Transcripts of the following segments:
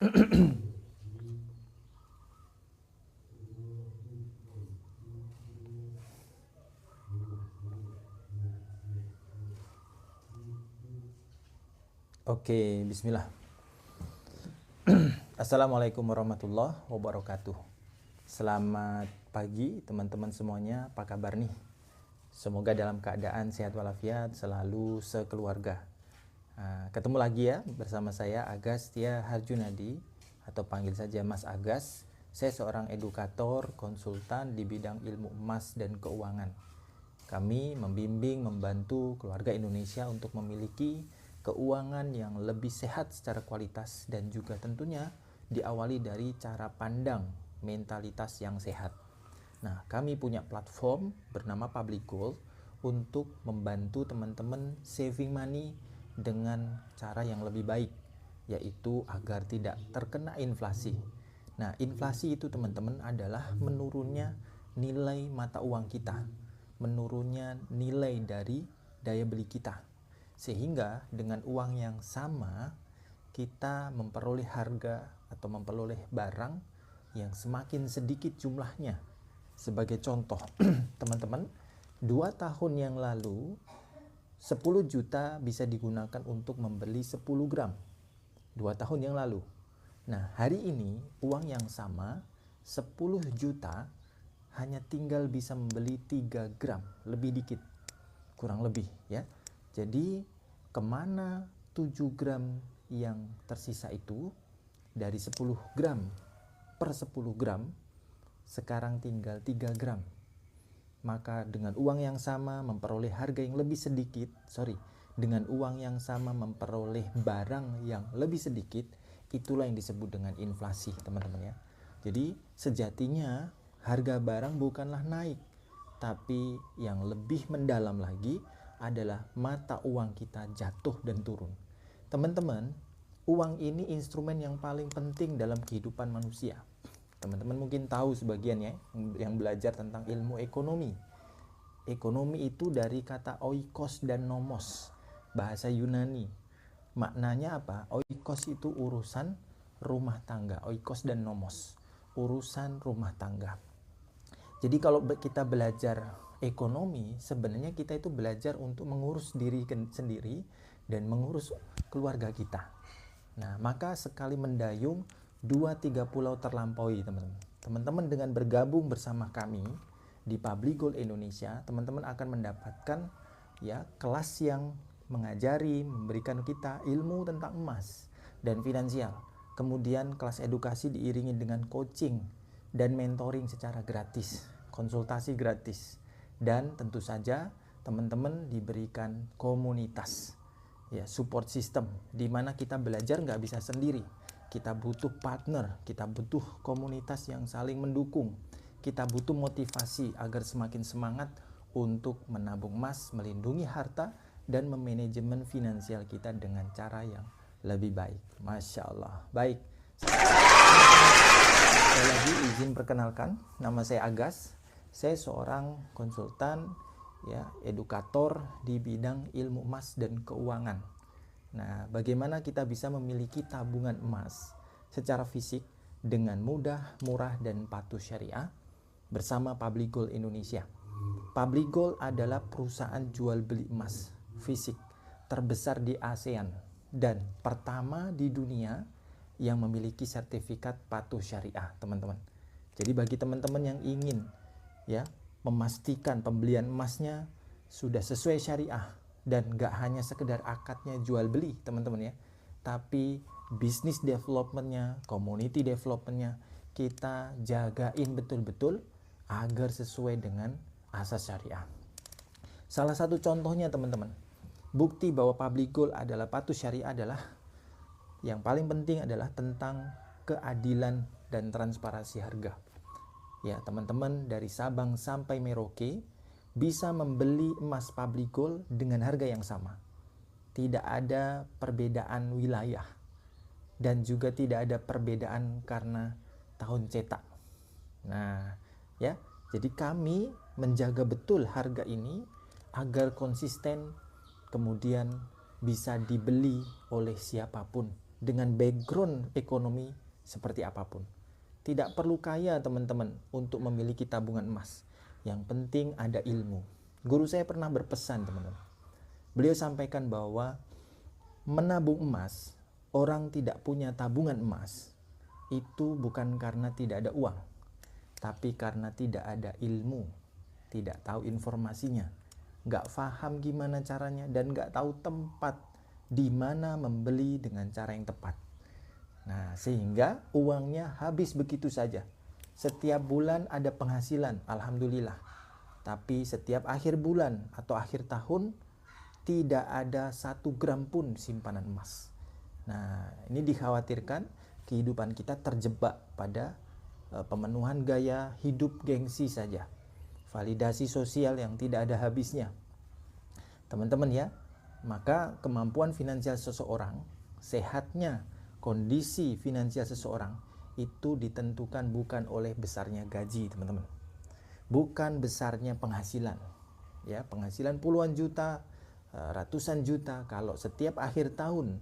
Oke, bismillah. Assalamualaikum warahmatullahi wabarakatuh. Selamat pagi teman-teman semuanya, apa kabar nih? Semoga dalam keadaan sehat walafiat selalu sekeluarga. Ketemu lagi ya bersama saya Agas Tia Harjunadi, atau panggil saja Mas Agas. Saya seorang edukator, konsultan di bidang ilmu emas dan keuangan. Kami membimbing, membantu keluarga Indonesia untuk memiliki keuangan yang lebih sehat secara kualitas, dan juga tentunya diawali dari cara pandang mentalitas yang sehat. Nah, kami punya platform bernama Public Goal untuk membantu teman-teman saving money dengan cara yang lebih baik, yaitu agar tidak terkena inflasi. Nah, inflasi itu teman-teman adalah menurunnya nilai mata uang kita, menurunnya nilai dari daya beli kita. Sehingga dengan uang yang sama kita memperoleh harga atau memperoleh barang yang semakin sedikit jumlahnya. Sebagai contoh, teman-teman, 2 tahun yang lalu 10 juta bisa digunakan untuk membeli 10 gram. 2 tahun yang lalu. Nah, hari ini uang yang sama 10 juta hanya tinggal bisa membeli 3 gram, lebih dikit, kurang lebih ya. Jadi kemana 7 gram yang tersisa itu? Dari 10 gram per 10 gram sekarang tinggal 3 gram. Maka dengan uang yang sama memperoleh harga yang lebih sedikit, dengan uang yang sama memperoleh barang yang lebih sedikit, itulah yang disebut dengan inflasi, teman-teman ya. Jadi sejatinya harga barang bukanlah naik, tapi yang lebih mendalam lagi adalah mata uang kita jatuh dan turun. Teman-teman, uang ini instrumen yang paling penting dalam kehidupan manusia. Teman-teman mungkin tahu sebagian ya yang belajar tentang ilmu ekonomi. Ekonomi itu dari kata oikos dan nomos, bahasa Yunani. Maknanya apa? Oikos itu urusan rumah tangga, oikos dan nomos, urusan rumah tangga. Jadi kalau kita belajar ekonomi, sebenarnya kita itu belajar untuk mengurus diri sendiri dan mengurus keluarga kita. Nah, maka sekali mendayung 2-3 pulau terlampaui, teman-teman. Teman-teman dengan bergabung bersama kami di Public Goal Indonesia, teman-teman akan mendapatkan ya kelas yang mengajari, memberikan kita ilmu tentang emas dan finansial. Kemudian kelas edukasi diiringi dengan coaching dan mentoring secara gratis, konsultasi gratis, dan tentu saja teman-teman diberikan komunitas, ya, support system, di mana kita belajar nggak bisa sendiri. Kita butuh partner, kita butuh komunitas yang saling mendukung, kita butuh motivasi agar semakin semangat untuk menabung emas, melindungi harta, dan memanajemen finansial kita dengan cara yang lebih baik. Masya Allah. Baik. Sekali lagi izin perkenalkan, nama saya Agas. Saya seorang konsultan ya, edukator di bidang ilmu emas dan keuangan. Nah, bagaimana kita bisa memiliki tabungan emas secara fisik dengan mudah, murah, dan patuh syariah bersama Public Goal Indonesia. Public Goal adalah perusahaan jual beli emas fisik terbesar di ASEAN dan pertama di dunia yang memiliki sertifikat patuh syariah, teman-teman. Jadi bagi teman-teman yang ingin ya memastikan pembelian emasnya sudah sesuai syariah dan gak hanya sekedar akadnya jual beli, teman-teman ya, tapi business developmentnya, community developmentnya kita jagain betul-betul agar sesuai dengan asas syariah. Salah satu contohnya, teman-teman, bukti bahwa Public Goal adalah patuh syariah adalah yang paling penting adalah tentang keadilan dan transparansi harga. Ya, teman-teman dari Sabang sampai Merauke bisa membeli emas Public Goal dengan harga yang sama. Tidak ada perbedaan wilayah dan juga tidak ada perbedaan karena tahun cetak. Nah, ya, jadi kami menjaga betul harga ini agar konsisten, kemudian bisa dibeli oleh siapapun dengan background ekonomi seperti apapun. Tidak perlu kaya teman-teman untuk memiliki tabungan emas. Yang penting ada ilmu. Guru saya pernah berpesan teman-teman. Beliau sampaikan bahwa menabung emas, orang tidak punya tabungan emas, itu bukan karena tidak ada uang, tapi karena tidak ada ilmu, tidak tahu informasinya, gak paham gimana caranya, dan gak tahu tempat di mana membeli dengan cara yang tepat. Nah, sehingga uangnya habis begitu saja. Setiap bulan ada penghasilan, alhamdulillah. Tapi setiap akhir bulan atau akhir tahun tidak ada 1 gram pun simpanan emas. Nah, ini dikhawatirkan kehidupan kita terjebak pada pemenuhan gaya hidup gengsi saja. Validasi sosial yang tidak ada habisnya. Teman-teman ya, maka kemampuan finansial seseorang, sehatnya kondisi finansial seseorang itu ditentukan bukan oleh besarnya gaji, teman-teman. Bukan besarnya penghasilan. Ya, penghasilan puluhan juta, ratusan juta, kalau setiap akhir tahun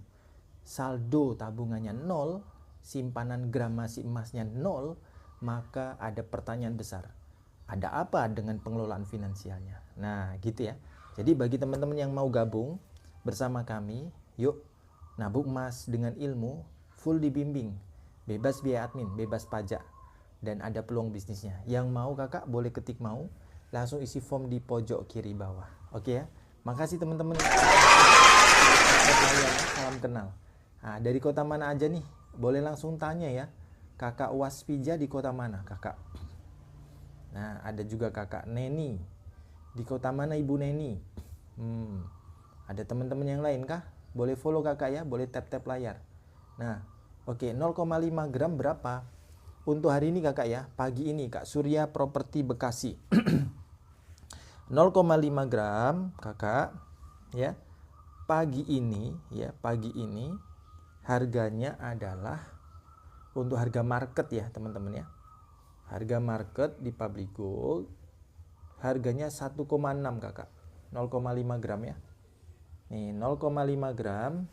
saldo tabungannya 0, simpanan gramasi emasnya 0, maka ada pertanyaan besar. Ada apa dengan pengelolaan finansialnya? Nah, gitu ya. Jadi bagi teman-teman yang mau gabung bersama kami, yuk nabung emas dengan ilmu, full dibimbing, bebas biaya admin, bebas pajak, dan ada peluang bisnisnya. Yang mau kakak boleh ketik mau, langsung isi form di pojok kiri bawah. Oke ya. Makasih teman-teman. Salam kenal. Nah, dari kota mana aja nih? Boleh langsung tanya ya. Kakak Waspija di kota mana, kakak? Nah, ada juga kakak Neni. Di kota mana ibu Neni? Ada teman-teman yang lain kah? Boleh follow kakak ya, boleh tap-tap layar. Nah, oke, 0,5 gram berapa? Untuk hari ini kakak ya, pagi ini Kak Surya Properti Bekasi. 0,5 gram kakak ya, pagi ini harganya adalah untuk harga market ya teman-teman ya, harga market di Public Gold harganya 1,6 kakak, 0,5 gram ya, nih 0,5 gram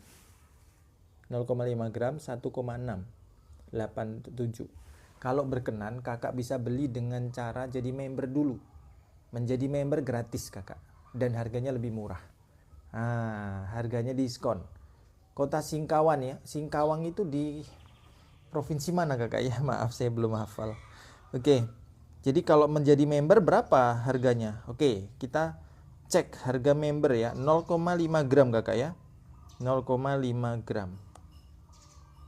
1,687. Kalau berkenan kakak bisa beli dengan cara jadi member dulu. Menjadi member gratis kakak, dan harganya lebih murah. Harganya diskon. Kota Singkawang ya, Singkawang itu di provinsi mana kakak ya? Maaf saya belum hafal. Oke, jadi kalau menjadi member berapa harganya? Oke, kita cek harga member ya, 0,5 gram kakak ya, 0,5 gram.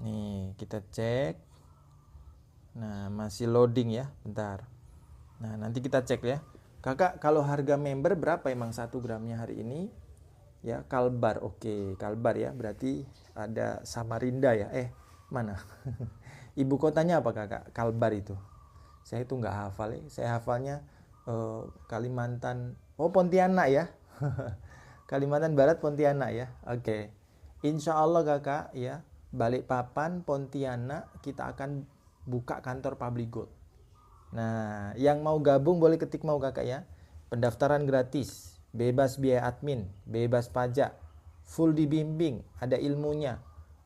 Nih kita cek. Nah masih loading ya, bentar. Nah nanti kita cek ya. Kakak, kalau harga member berapa emang 1 gramnya hari ini? Ya, Kalbar. Oke, Kalbar ya. Berarti ada Samarinda ya. Mana? Ibu kotanya apa kakak? Kalbar itu. Saya itu nggak hafal ya. Saya hafalnya Kalimantan. Oh, Pontianak ya. Kalimantan Barat, Pontianak ya. Oke. Insya Allah kakak ya. Balikpapan, Pontianak, kita akan buka kantor Public Gold. Nah, yang mau gabung boleh ketik mau kakak ya. Pendaftaran gratis, bebas biaya admin, bebas pajak, full dibimbing, ada ilmunya,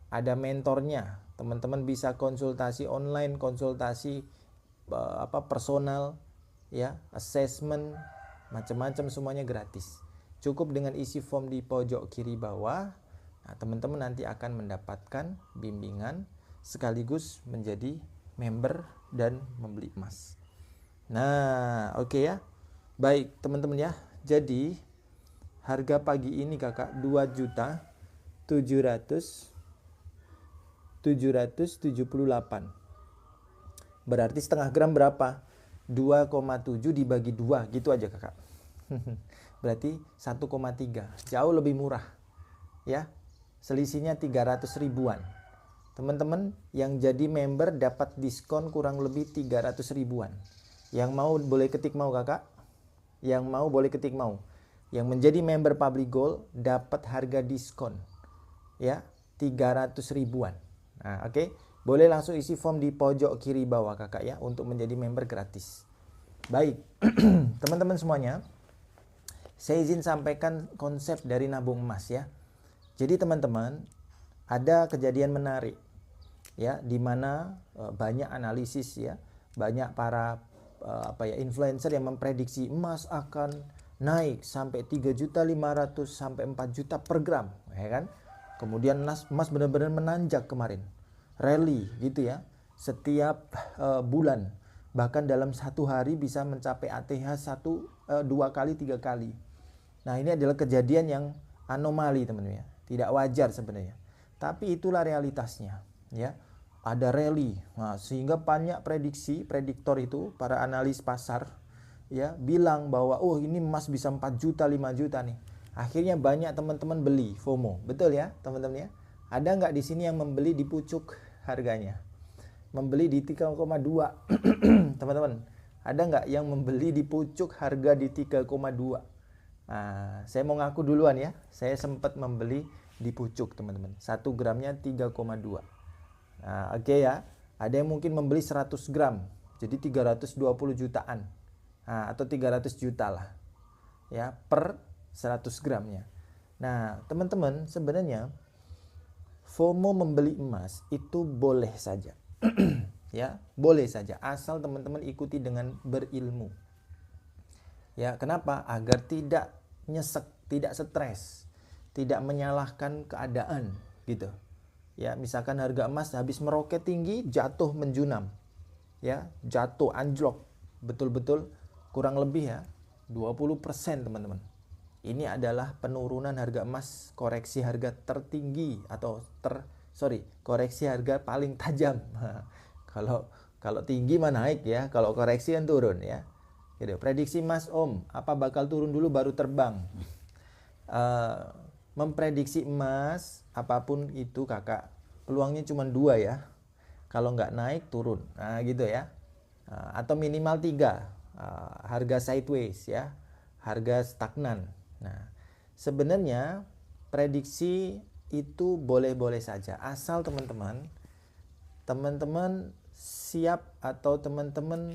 ada mentornya. Teman-teman bisa konsultasi online, konsultasi personal ya, assessment, macam-macam semuanya gratis. Cukup dengan isi form di pojok kiri bawah. Nah, teman-teman nanti akan mendapatkan bimbingan sekaligus menjadi member dan membeli emas. Nah, oke ya. Baik, teman-teman ya. Jadi, harga pagi ini kakak 2.778. Berarti setengah gram berapa? 2,7 dibagi 2, gitu aja kakak. Berarti 1,3. Jauh lebih murah. Ya. Selisihnya 300 ribuan. Teman-teman yang jadi member dapat diskon kurang lebih 300 ribuan. Yang mau boleh ketik mau kakak. Yang mau boleh ketik mau. Yang menjadi member Public Gold dapat harga diskon. Ya, 300 ribuan. Nah, oke. Boleh langsung isi form di pojok kiri bawah kakak ya untuk menjadi member gratis. Baik. Teman-teman semuanya, saya izin sampaikan konsep dari nabung emas ya. Jadi teman-teman, ada kejadian menarik ya, di mana banyak analisis ya, banyak para influencer yang memprediksi emas akan naik sampai 3.500.000 sampai 4 juta per gram, ya kan? Kemudian emas benar-benar menanjak kemarin, rally gitu ya, setiap bulan, bahkan dalam satu hari bisa mencapai ATH 2 kali 3 kali. Nah, ini adalah kejadian yang anomali teman-teman ya, tidak wajar sebenarnya. Tapi itulah realitasnya ya. Ada rally. Nah, sehingga banyak prediktor itu, para analis pasar ya, bilang bahwa oh ini emas bisa 4 juta, 5 juta nih. Akhirnya banyak teman-teman beli, FOMO. Betul ya, teman-teman ya? Ada nggak di sini yang membeli di pucuk harganya? Membeli di 3,2. Teman-teman, ada nggak yang membeli di pucuk harga di 3,2? Nah, saya mau ngaku duluan ya. Saya sempat membeli di pucuk, teman-teman. 1 gramnya 3,2. Nah, oke ya. Ada yang mungkin membeli 100 gram. Jadi 320 jutaan. Nah, atau 300 juta lah. Ya, per 100 gramnya. Nah, teman-teman, sebenarnya FOMO membeli emas itu boleh saja. Ya, boleh saja asal teman-teman ikuti dengan berilmu. Ya, kenapa? Agar tidak nyesek, tidak stres, tidak menyalahkan keadaan gitu. Ya, misalkan harga emas habis meroket tinggi, jatuh menjunam. Ya, jatuh anjlok. Betul-betul kurang lebih ya 20% teman-teman. Ini adalah penurunan harga emas, koreksi harga tertinggi atau koreksi harga paling tajam. Kalau tinggi mah naik ya, kalau koreksi kan turun ya. Gitu. Prediksi Mas Om, apa bakal turun dulu baru terbang? Memprediksi emas apapun itu kakak, peluangnya cuma 2 ya. Kalau nggak naik turun, nah gitu ya. Atau minimal 3, harga sideways ya, harga stagnan. Nah, sebenarnya prediksi itu boleh-boleh saja asal teman-teman siap atau teman-teman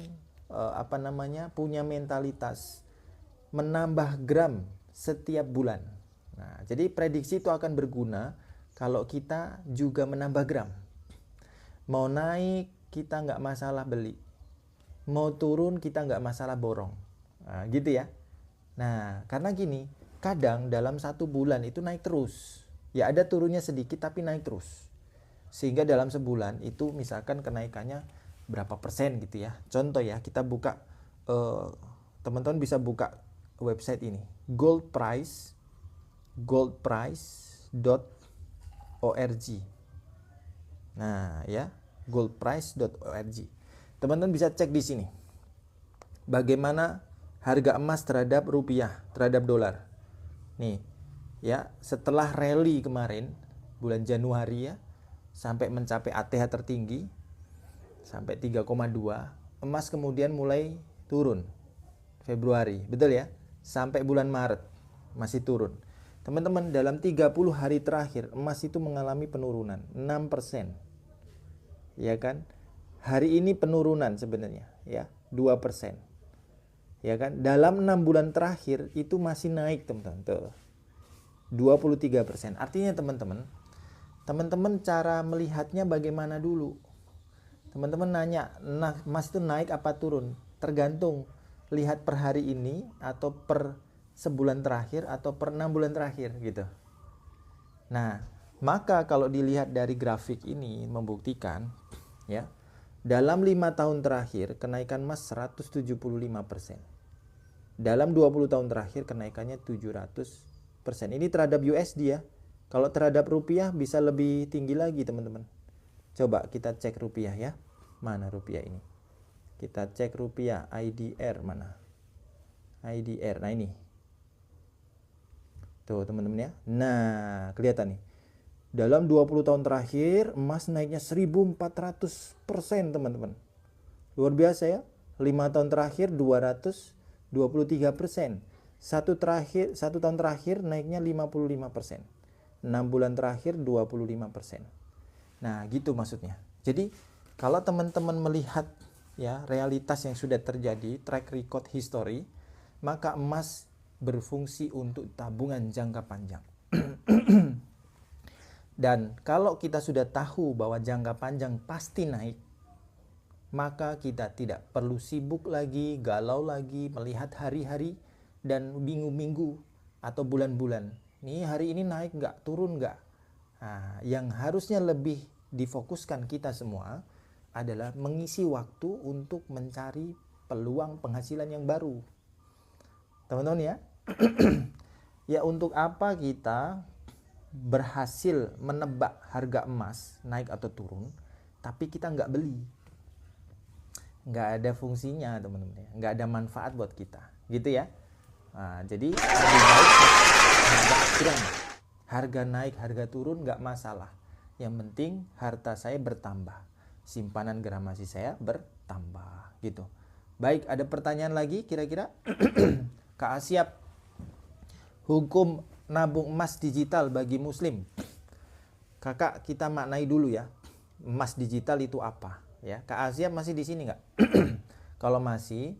punya mentalitas menambah gram setiap bulan. Nah, jadi prediksi itu akan berguna kalau kita juga menambah gram. Mau naik kita nggak masalah beli, mau turun kita nggak masalah borong. Nah, gitu ya. Nah, karena gini, kadang dalam 1 bulan itu naik terus. Ya ada turunnya sedikit tapi naik terus. Sehingga dalam sebulan itu misalkan kenaikannya berapa persen gitu ya. Contoh ya, kita buka, teman-teman bisa buka website ini, goldprice.org. Nah ya, goldprice.org. Teman-teman bisa cek di sini bagaimana harga emas terhadap rupiah, terhadap dolar. Nih ya, setelah rally kemarin bulan Januari ya, sampai mencapai ATH tertinggi sampai 3,2, emas kemudian mulai turun Februari, betul ya, sampai bulan Maret masih turun. Teman-teman, dalam 30 hari terakhir emas itu mengalami penurunan 6%. Ya kan? Hari ini penurunan sebenarnya ya, 2%. Ya kan? Dalam 6 bulan terakhir itu masih naik, teman-teman. Tuh. 23%. Artinya teman-teman cara melihatnya bagaimana dulu? Teman-teman nanya, nah emas itu naik apa turun? Tergantung lihat per hari ini atau per sebulan terakhir atau per 6 bulan terakhir gitu. Nah, maka kalau dilihat dari grafik ini membuktikan ya, dalam 5 tahun terakhir kenaikan emas 175%. Dalam 20 tahun terakhir kenaikannya 700%. Ini terhadap USD ya. Kalau terhadap rupiah bisa lebih tinggi lagi, teman-teman. Coba kita cek rupiah ya. Mana rupiah ini? Kita cek rupiah IDR mana? IDR. Nah ini. Tuh, teman-teman ya. Nah, kelihatan nih. Dalam 20 tahun terakhir emas naiknya 1400%, teman-teman. Luar biasa ya. 5 tahun terakhir 223%. Satu tahun terakhir naiknya 55%. 6 bulan terakhir 25%. Nah, gitu maksudnya. Jadi, kalau teman-teman melihat ya realitas yang sudah terjadi, track record history, maka emas berfungsi untuk tabungan jangka panjang. Dan kalau kita sudah tahu bahwa jangka panjang pasti naik, maka kita tidak perlu sibuk lagi, galau lagi, melihat hari-hari dan minggu-minggu atau bulan-bulan. Nih hari ini naik nggak, turun nggak? Nah, yang harusnya lebih difokuskan kita semua adalah mengisi waktu untuk mencari peluang penghasilan yang baru. Teman-teman ya, ya untuk apa kita berhasil menebak harga emas naik atau turun, tapi kita nggak beli? Nggak ada fungsinya teman-teman ya, nggak ada manfaat buat kita gitu ya. Nah, jadi lebih baik aturan, harga naik harga turun nggak masalah, yang penting harta saya bertambah, simpanan gramasi saya bertambah gitu. Baik, ada pertanyaan lagi kira-kira? Kak Asyap, hukum nabung emas digital bagi muslim. Kakak, kita maknai dulu ya, emas digital itu apa ya? Kak Asyap masih di sini nggak? Kalau masih,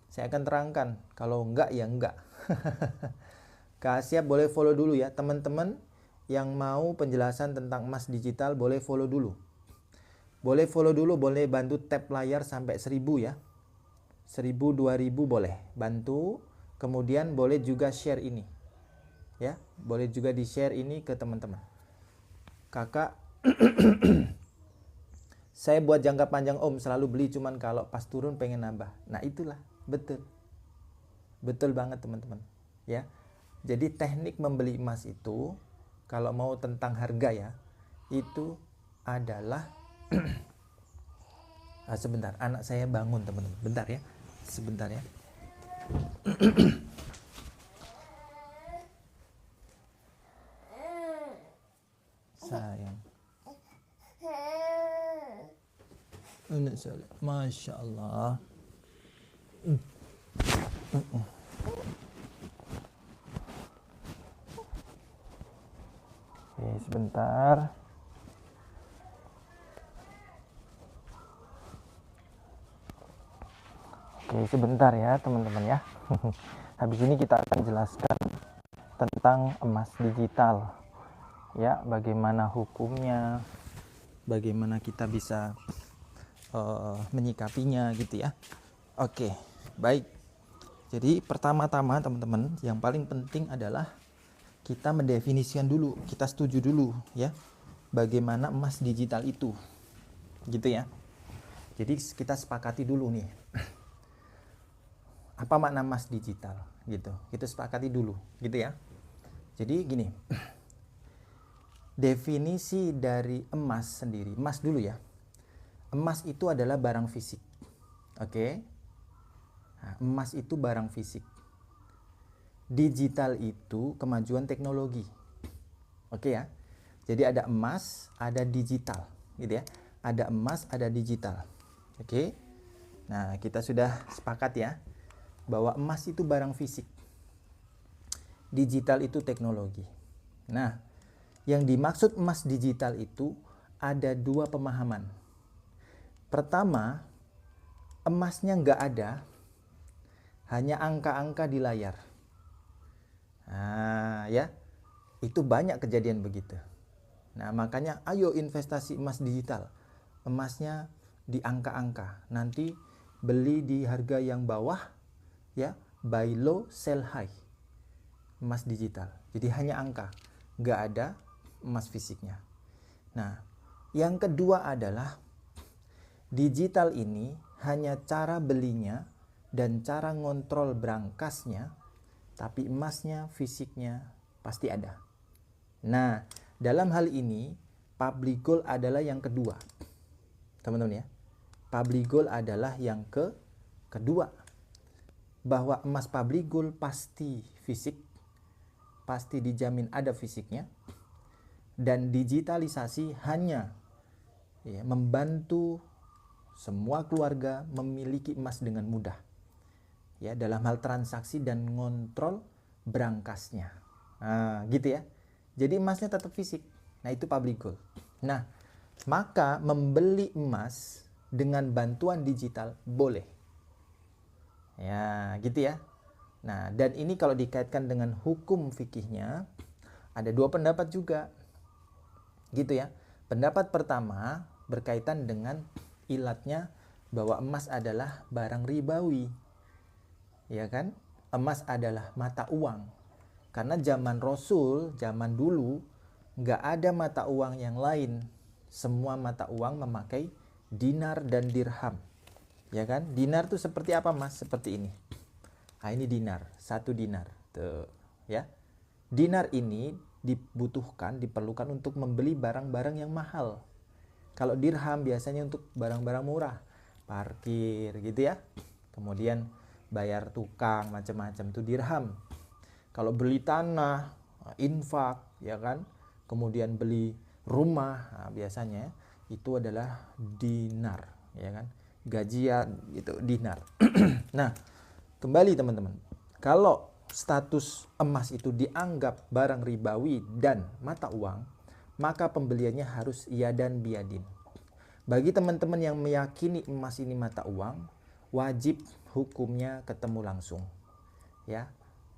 saya akan terangkan. Kalau enggak ya enggak. Kak Asyap boleh follow dulu ya. Teman-teman yang mau penjelasan tentang emas digital boleh follow dulu. Boleh follow dulu, boleh bantu tap layar sampai 1000 ya. 1000, 2000 boleh bantu. Kemudian boleh juga share ini. Ya, boleh juga di-share ini ke teman-teman. Kakak, saya buat jangka panjang om, selalu beli cuman kalau pas turun pengen nambah. Nah itulah, betul. Betul banget teman-teman. Ya, jadi teknik membeli emas itu, kalau mau tentang harga ya, itu adalah sebentar, anak saya bangun teman-teman. Bentar ya, sebentar ya. Sayang. Anak saya, Masya Allah. Oke, sebentar. Oke, sebentar ya teman-teman ya. Habis ini kita akan jelaskan tentang emas digital. Ya, bagaimana hukumnya, bagaimana kita bisa menyikapinya gitu ya. Oke, baik. Jadi pertama-tama teman-teman, yang paling penting adalah kita mendefinisikan dulu, kita setuju dulu ya, bagaimana emas digital itu, gitu ya. Jadi kita sepakati dulu nih, apa makna emas digital gitu, kita sepakati dulu gitu ya. Jadi gini, definisi dari emas sendiri, emas dulu ya. Emas itu adalah barang fisik. Oke. Nah, emas itu barang fisik. Digital itu kemajuan teknologi. Oke ya. Jadi ada emas, ada digital, gitu ya. Ada emas, ada digital. Oke. Nah, kita sudah sepakat ya bahwa emas itu barang fisik. Digital itu teknologi. Nah, yang dimaksud emas digital itu ada dua pemahaman. Pertama, emasnya nggak ada, hanya angka-angka di layar. Nah, ya, itu banyak kejadian begitu. Nah, makanya ayo investasi emas digital. Emasnya di angka-angka. Nanti beli di harga yang bawah, ya, buy low, sell high. Emas digital. Jadi hanya angka, nggak ada emas fisiknya. Nah, yang kedua adalah digital ini hanya cara belinya dan cara ngontrol berangkasnya, tapi emasnya, fisiknya pasti ada. Nah, dalam hal ini public gold adalah yang kedua. Teman-teman ya, public gold adalah yang kedua. Bahwa emas public gold pasti fisik, pasti dijamin ada fisiknya, dan digitalisasi hanya ya, membantu semua keluarga memiliki emas dengan mudah ya, dalam hal transaksi dan ngontrol berangkasnya. Nah, gitu ya. Jadi emasnya tetap fisik. Nah, itu public gold. Nah, maka membeli emas dengan bantuan digital boleh. Ya, gitu ya. Nah, dan ini kalau dikaitkan dengan hukum fikihnya ada dua pendapat juga. Gitu ya. Pendapat pertama berkaitan dengan ilatnya bahwa emas adalah barang ribawi. Ya kan? Emas adalah mata uang. Karena zaman Rasul, zaman dulu, nggak ada mata uang yang lain. Semua mata uang memakai dinar dan dirham. Ya kan? Dinar tuh seperti apa, Mas? Seperti ini. Nah, ini dinar, 1 dinar. Tuh, ya. Dinar ini diperlukan untuk membeli barang-barang yang mahal. Kalau dirham biasanya untuk barang-barang murah, parkir gitu ya. Kemudian bayar tukang macam-macam tuh dirham. Kalau beli tanah, infak ya kan. Kemudian beli rumah, nah, biasanya itu adalah dinar, ya kan. Gajian itu dinar. Nah, kembali teman-teman. Kalau status emas itu dianggap barang ribawi dan mata uang, maka pembeliannya harus iadan biadin. Bagi teman-teman yang meyakini emas ini mata uang, wajib hukumnya ketemu langsung. Ya.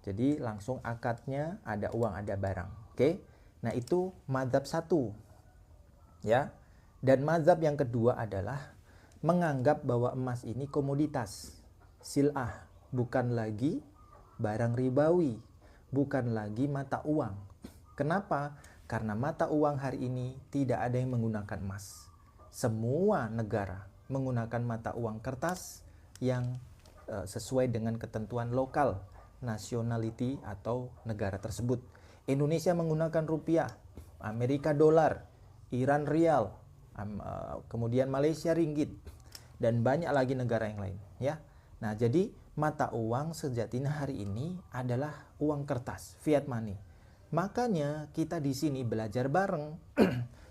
Jadi langsung akadnya ada uang, ada barang. Oke. Nah, itu mazhab 1. Ya. Dan mazhab yang kedua adalah menganggap bahwa emas ini komoditas, sil'ah, bukan lagi barang ribawi, bukan lagi mata uang. Kenapa? Karena mata uang hari ini tidak ada yang menggunakan emas. Semua negara menggunakan mata uang kertas yang sesuai dengan ketentuan lokal, nationality atau negara tersebut. Indonesia menggunakan rupiah, Amerika dolar, Iran rial, kemudian Malaysia ringgit, dan banyak lagi negara yang lain, ya. Nah, jadi mata uang sejatinya hari ini adalah uang kertas, fiat money. Makanya kita di sini belajar bareng.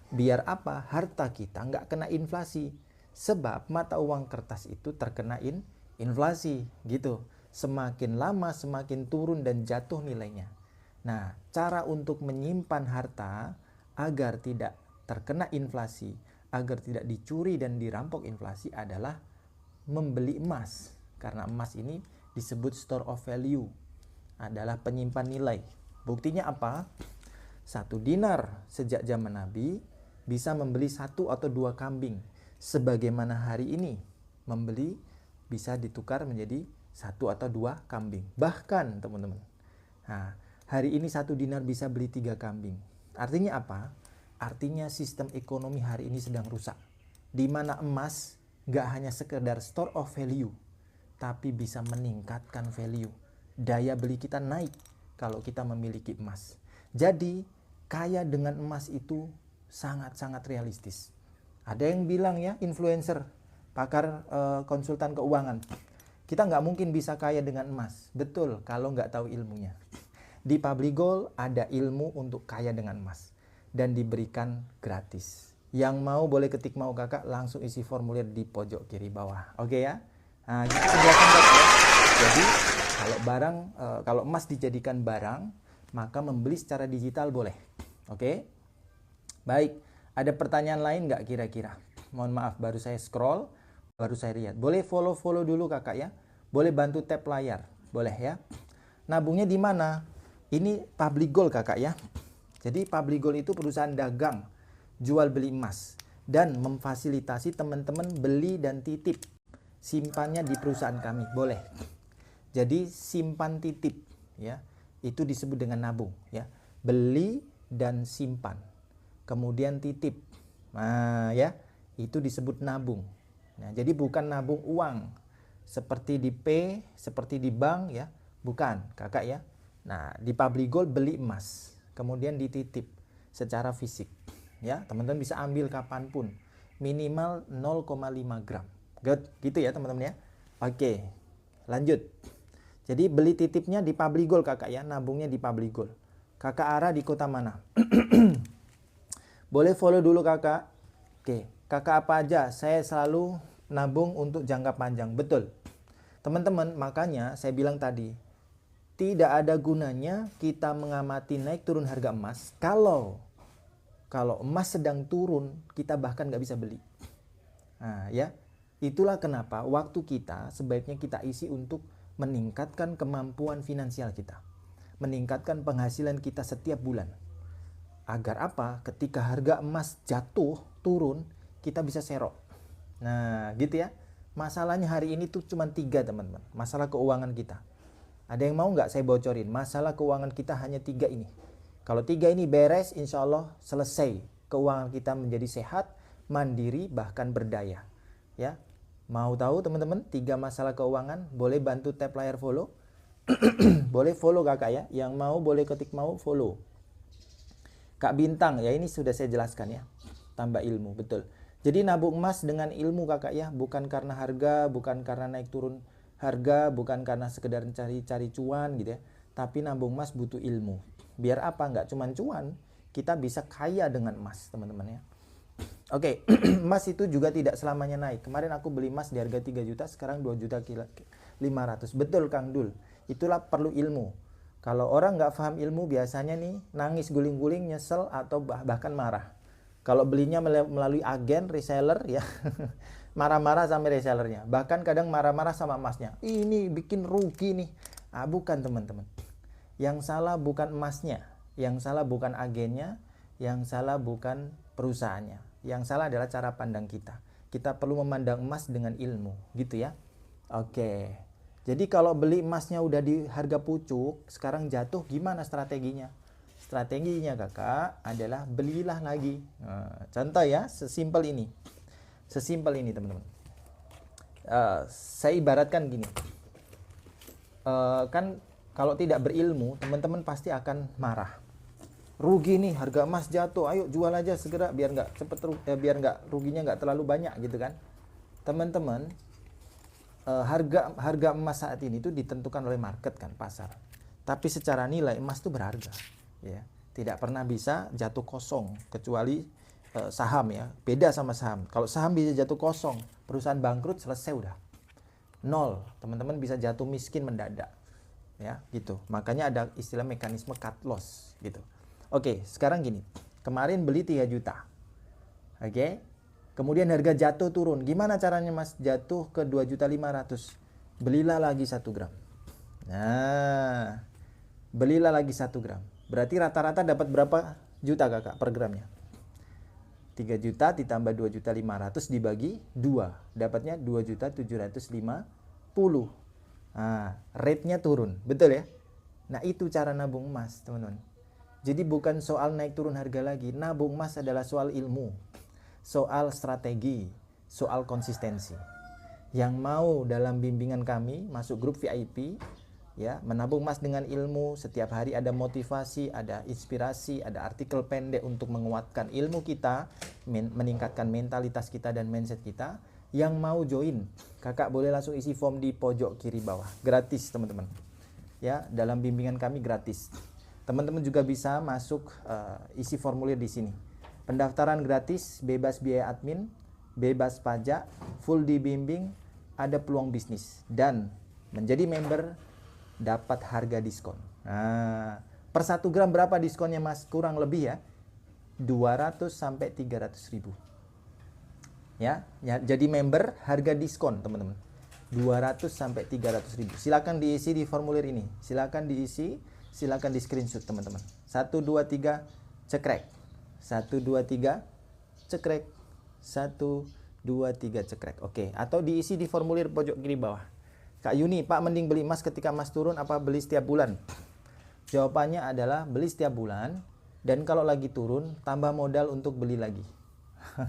Biar apa? Harta kita nggak kena inflasi. Sebab mata uang kertas itu terkena inflasi, gitu. Semakin lama semakin turun dan jatuh nilainya. Nah, cara untuk menyimpan harta agar tidak terkena inflasi, agar tidak dicuri dan dirampok inflasi adalah membeli emas. Karena emas ini disebut store of value, adalah penyimpan nilai. Buktinya apa? 1 dinar sejak zaman Nabi bisa membeli 1 atau 2 kambing. Sebagaimana hari ini membeli bisa ditukar menjadi 1 atau 2 kambing. Bahkan teman-teman, nah, hari ini 1 dinar bisa beli 3 kambing. Artinya apa? Artinya sistem ekonomi hari ini sedang rusak. Di mana emas gak hanya sekedar store of value, tapi bisa meningkatkan value. Daya beli kita naik kalau kita memiliki emas. Jadi, kaya dengan emas itu sangat-sangat realistis. Ada yang bilang ya, influencer, pakar konsultan keuangan, kita nggak mungkin bisa kaya dengan emas. Betul, kalau nggak tahu ilmunya. Di Public Gold ada ilmu untuk kaya dengan emas. Dan diberikan gratis. Yang mau boleh ketik mau kakak, langsung isi formulir di pojok kiri bawah. Oke ya? Nah, gitu penjelasan ya. Jadi kalau emas dijadikan barang, maka membeli secara digital boleh. Oke? Baik, ada pertanyaan lain nggak kira-kira? Mohon maaf, baru saya scroll, baru saya lihat. Boleh follow dulu kakak ya. Boleh bantu tap layar, boleh ya. Nabungnya di mana? Ini Public Gold kakak ya. Jadi Public Gold itu perusahaan dagang, jual beli emas, dan memfasilitasi teman-teman beli dan titip. Simpannya di perusahaan kami, boleh. Jadi simpan titip ya, itu disebut dengan nabung ya. Beli dan simpan. Kemudian titip. Nah, ya, itu disebut nabung. Nah, jadi bukan nabung uang seperti di seperti di bank ya, bukan, kakak ya. Nah, di Public Gold beli emas, kemudian dititip secara fisik ya. Teman-teman bisa ambil kapanpun, minimal 0,5 gram. Good, gitu ya teman-teman ya. Oke, lanjut. Jadi beli titipnya di Public Gold kakak ya, nabungnya di Public Gold. Kakak Ara di kota mana? Boleh follow dulu kakak. Oke, kakak apa aja? Saya selalu nabung untuk jangka panjang. Betul. Teman-teman, makanya saya bilang tadi, tidak ada gunanya kita mengamati naik turun harga emas kalau emas sedang turun, kita bahkan nggak bisa beli. Nah, ya. Itulah kenapa waktu kita sebaiknya kita isi untuk meningkatkan kemampuan finansial kita. Meningkatkan penghasilan kita setiap bulan. Agar apa? Ketika harga emas jatuh, turun, kita bisa serok. Nah, gitu ya. Masalahnya hari ini tuh cuma 3, teman-teman. Masalah keuangan kita. Ada yang mau nggak saya bocorin? Masalah keuangan kita hanya 3 ini. Kalau 3 ini beres, insya Allah selesai. Keuangan kita menjadi sehat, mandiri, bahkan berdaya. Ya, mau tahu teman-teman 3 masalah keuangan? Boleh bantu tap layar follow. Boleh follow kakak ya. Yang mau boleh ketik mau follow. Kak Bintang, ya ini sudah saya jelaskan ya. Tambah ilmu, betul. Jadi nabung emas dengan ilmu kakak ya. Bukan karena harga, bukan karena naik turun harga, bukan karena sekedar cari-cari cuan gitu ya. Tapi nabung emas butuh ilmu. Biar apa? Nggak cuma cuan, kita bisa kaya dengan emas teman-teman ya. Oke, emas itu juga tidak selamanya naik. Kemarin aku beli emas di harga 3 juta, sekarang 2 juta 500. Betul Kang Dul, itulah perlu ilmu. Kalau orang nggak paham ilmu biasanya nih nangis guling-guling, nyesel atau bahkan marah. Kalau belinya melalui agen, reseller ya marah-marah sama resellernya. Bahkan kadang marah-marah sama emasnya. Ini bikin rugi nih. Ah, bukan teman-teman. Yang salah bukan emasnya, yang salah bukan agennya, yang salah bukan perusahaannya. Yang salah adalah cara pandang kita. Kita perlu memandang emas dengan ilmu, gitu ya. Oke. Jadi kalau beli emasnya udah di harga pucuk, sekarang jatuh, gimana strateginya? Strateginya kakak adalah belilah lagi. Nah, contoh ya, sesimpel ini. Sesimpel ini teman-teman. Saya ibaratkan gini. Kan kalau tidak berilmu, teman-teman pasti akan marah. Rugi nih, harga emas jatuh, ayo jual aja segera biar nggak cepet biar nggak ruginya nggak terlalu banyak gitu kan. Teman-teman, harga emas saat ini itu ditentukan oleh market kan, pasar. Tapi secara nilai emas itu berharga, ya. Tidak pernah bisa jatuh kosong kecuali saham ya. Beda sama saham. Kalau saham bisa jatuh kosong, perusahaan bangkrut selesai udah. Nol, teman-teman bisa jatuh miskin mendadak. Ya, gitu. Makanya ada istilah mekanisme cut loss gitu. Oke, sekarang gini. Kemarin beli 3 juta. Oke. Kemudian harga jatuh turun. Gimana caranya Mas jatuh ke 2.500.000? Belilah lagi 1 gram. Nah, belilah lagi 1 gram. Berarti rata-rata dapat berapa juta kakak per gramnya? 3 juta ditambah 2.500.000 dibagi 2. Dapatnya 2.750.000. Nah, rate-nya turun. Betul ya? Nah, itu cara nabung emas, teman-teman. Jadi bukan soal naik turun harga lagi. Nabung emas adalah soal ilmu, soal strategi, soal konsistensi. Yang mau dalam bimbingan kami masuk grup VIP ya, menabung emas dengan ilmu. Setiap hari ada motivasi, ada inspirasi, ada artikel pendek untuk menguatkan ilmu kita, meningkatkan mentalitas kita dan mindset kita. Yang mau join, kakak boleh langsung isi form di pojok kiri bawah, gratis teman-teman ya. Dalam bimbingan kami gratis. Teman-teman juga bisa masuk isi formulir di sini. Pendaftaran gratis, bebas biaya admin, bebas pajak, full dibimbing, ada peluang bisnis, dan menjadi member dapat harga diskon. Nah, per 1 gram berapa diskonnya Mas? Kurang lebih ya 200 sampai 300 ribu. Ya, jadi member harga diskon teman-teman 200 sampai 300 ribu. Silakan diisi di formulir ini. Silakan diisi, silakan di screenshot teman-teman. 1 2 3 cekrek. 1 2 3 cekrek. 1 2 3 cekrek. Oke, atau diisi di formulir pojok kiri bawah. Kak Yuni, Pak mending beli emas ketika emas turun apa beli setiap bulan? Jawabannya adalah beli setiap bulan, dan kalau lagi turun tambah modal untuk beli lagi.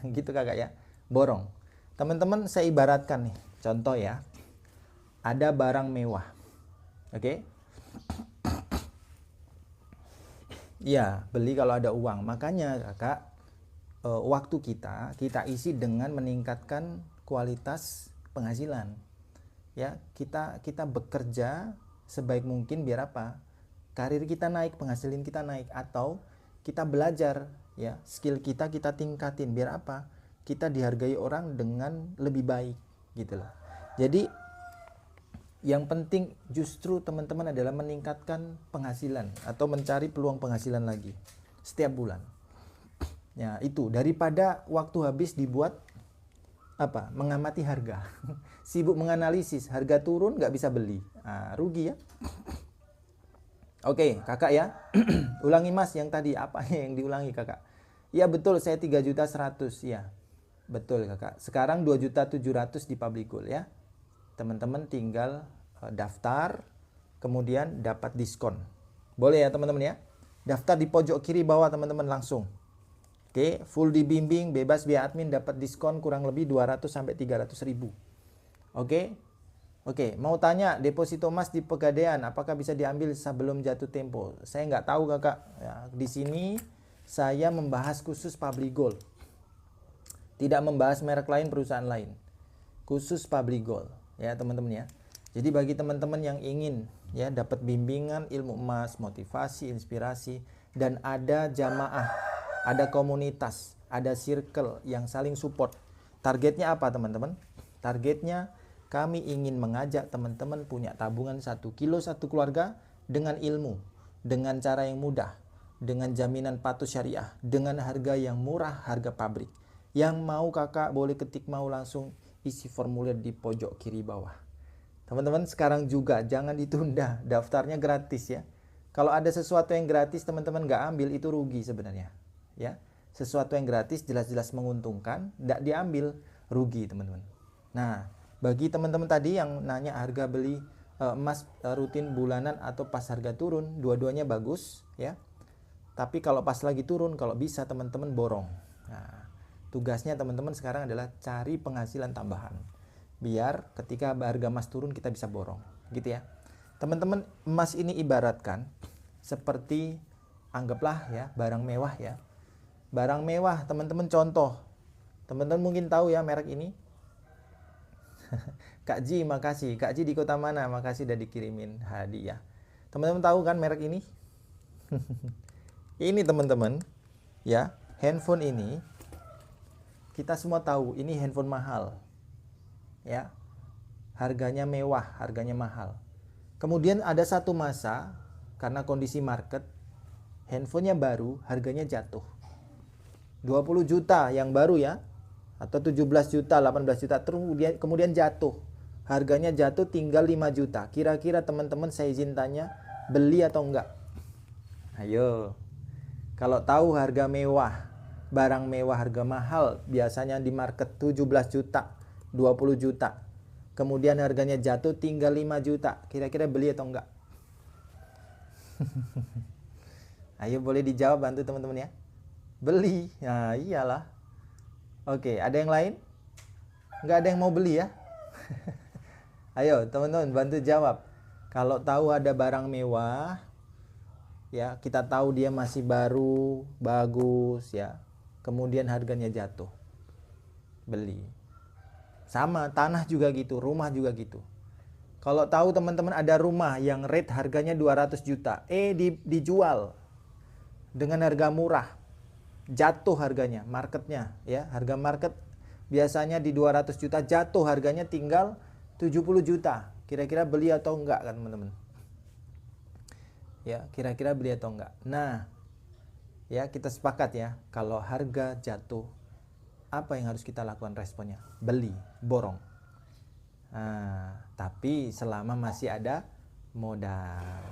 Gitu kakak ya. Borong. Teman-teman, saya ibaratkan nih, contoh ya. Ada barang mewah. Oke? Ya, beli kalau ada uang. Makanya kakak, waktu kita isi dengan meningkatkan kualitas penghasilan. Ya, kita bekerja sebaik mungkin biar apa? Karir kita naik, penghasilan kita naik, atau kita belajar ya, skill kita tingkatin biar apa? Kita dihargai orang dengan lebih baik gitu loh. Jadi yang penting justru teman-teman adalah meningkatkan penghasilan atau mencari peluang penghasilan lagi setiap bulan. Ya, itu daripada waktu habis dibuat apa? Mengamati harga. Sibuk menganalisis, harga turun nggak bisa beli. Nah, rugi ya. Oke, kakak ya. Ulangi mas yang tadi, apanya yang diulangi kakak? Ya betul, saya 3.100.000 ya. Betul kakak. Sekarang 2.700.000 di Public Gold ya. Teman-teman tinggal daftar, kemudian dapat diskon. Boleh ya teman-teman ya. Daftar di pojok kiri bawah teman-teman langsung. Oke, full dibimbing, bebas via admin, dapat diskon kurang lebih 200 sampai 300.000. Oke. Oke, mau tanya deposito emas di Pegadaian apakah bisa diambil sebelum jatuh tempo? Saya nggak tahu kakak. Ya, di sini saya membahas khusus Public Gold, tidak membahas merek lain, perusahaan lain. Khusus Public Gold, ya teman-teman ya. Jadi bagi teman-teman yang ingin ya dapat bimbingan ilmu emas, motivasi, inspirasi, dan ada jamaah, ada komunitas, ada circle yang saling support. Targetnya apa teman-teman? Targetnya kami ingin mengajak teman-teman punya tabungan 1 kilo satu keluarga dengan ilmu, dengan cara yang mudah, dengan jaminan patuh syariah, dengan harga yang murah, harga pabrik. Yang mau kakak boleh ketik mau langsung isi formulir di pojok kiri bawah. Teman-teman sekarang juga jangan ditunda, daftarnya gratis ya. Kalau ada sesuatu yang gratis teman-teman nggak ambil itu rugi sebenarnya. Ya, sesuatu yang gratis jelas-jelas menguntungkan, nggak diambil rugi teman-teman. Nah, bagi teman-teman tadi yang nanya harga beli emas rutin bulanan atau pas harga turun, dua-duanya bagus ya. Tapi kalau pas lagi turun, kalau bisa teman-teman borong. Nah, tugasnya teman-teman sekarang adalah cari penghasilan tambahan. Biar ketika harga emas turun kita bisa borong, gitu ya. Teman-teman, emas ini ibaratkan seperti anggaplah ya barang mewah ya. Barang mewah, teman-teman contoh. Teman-teman mungkin tahu ya merek ini. Kak Ji, makasih. Kak Ji di kota mana? Makasih udah dikirimin hadiah. Teman-teman tahu kan merek ini? Ini teman-teman, ya, handphone ini kita semua tahu ini handphone mahal. Ya. Harganya mewah, harganya mahal. Kemudian ada satu masa karena kondisi market handphonenya baru, harganya jatuh. 20 juta yang baru ya. Atau 17 juta, 18 juta, kemudian jatuh. Harganya jatuh tinggal 5 juta. Kira-kira teman-teman saya izin tanya, beli atau enggak? Ayo. Kalau tahu harga mewah, barang mewah harga mahal, biasanya di market 17 juta, 20 juta. Kemudian harganya jatuh tinggal 5 juta. Kira-kira beli atau enggak? Ayo boleh dijawab bantu teman-teman ya. Beli. Nah, iyalah. Oke, ada yang lain? Nggak ada yang mau beli ya? Ayo teman-teman bantu jawab. Kalau tahu ada barang mewah, ya kita tahu dia masih baru, bagus ya. Kemudian harganya jatuh. Beli. Sama, tanah juga gitu, rumah juga gitu. Kalau tahu teman-teman ada rumah yang rate harganya 200 juta, dijual dengan harga murah. Jatuh harganya, marketnya ya, harga market biasanya di 200 juta, jatuh harganya tinggal 70 juta. Kira-kira beli atau enggak kan teman-teman? Ya, kira-kira beli atau enggak? Nah, ya kita sepakat ya, kalau harga jatuh, apa yang harus kita lakukan responnya? Beli, borong. Nah, tapi selama masih ada modal.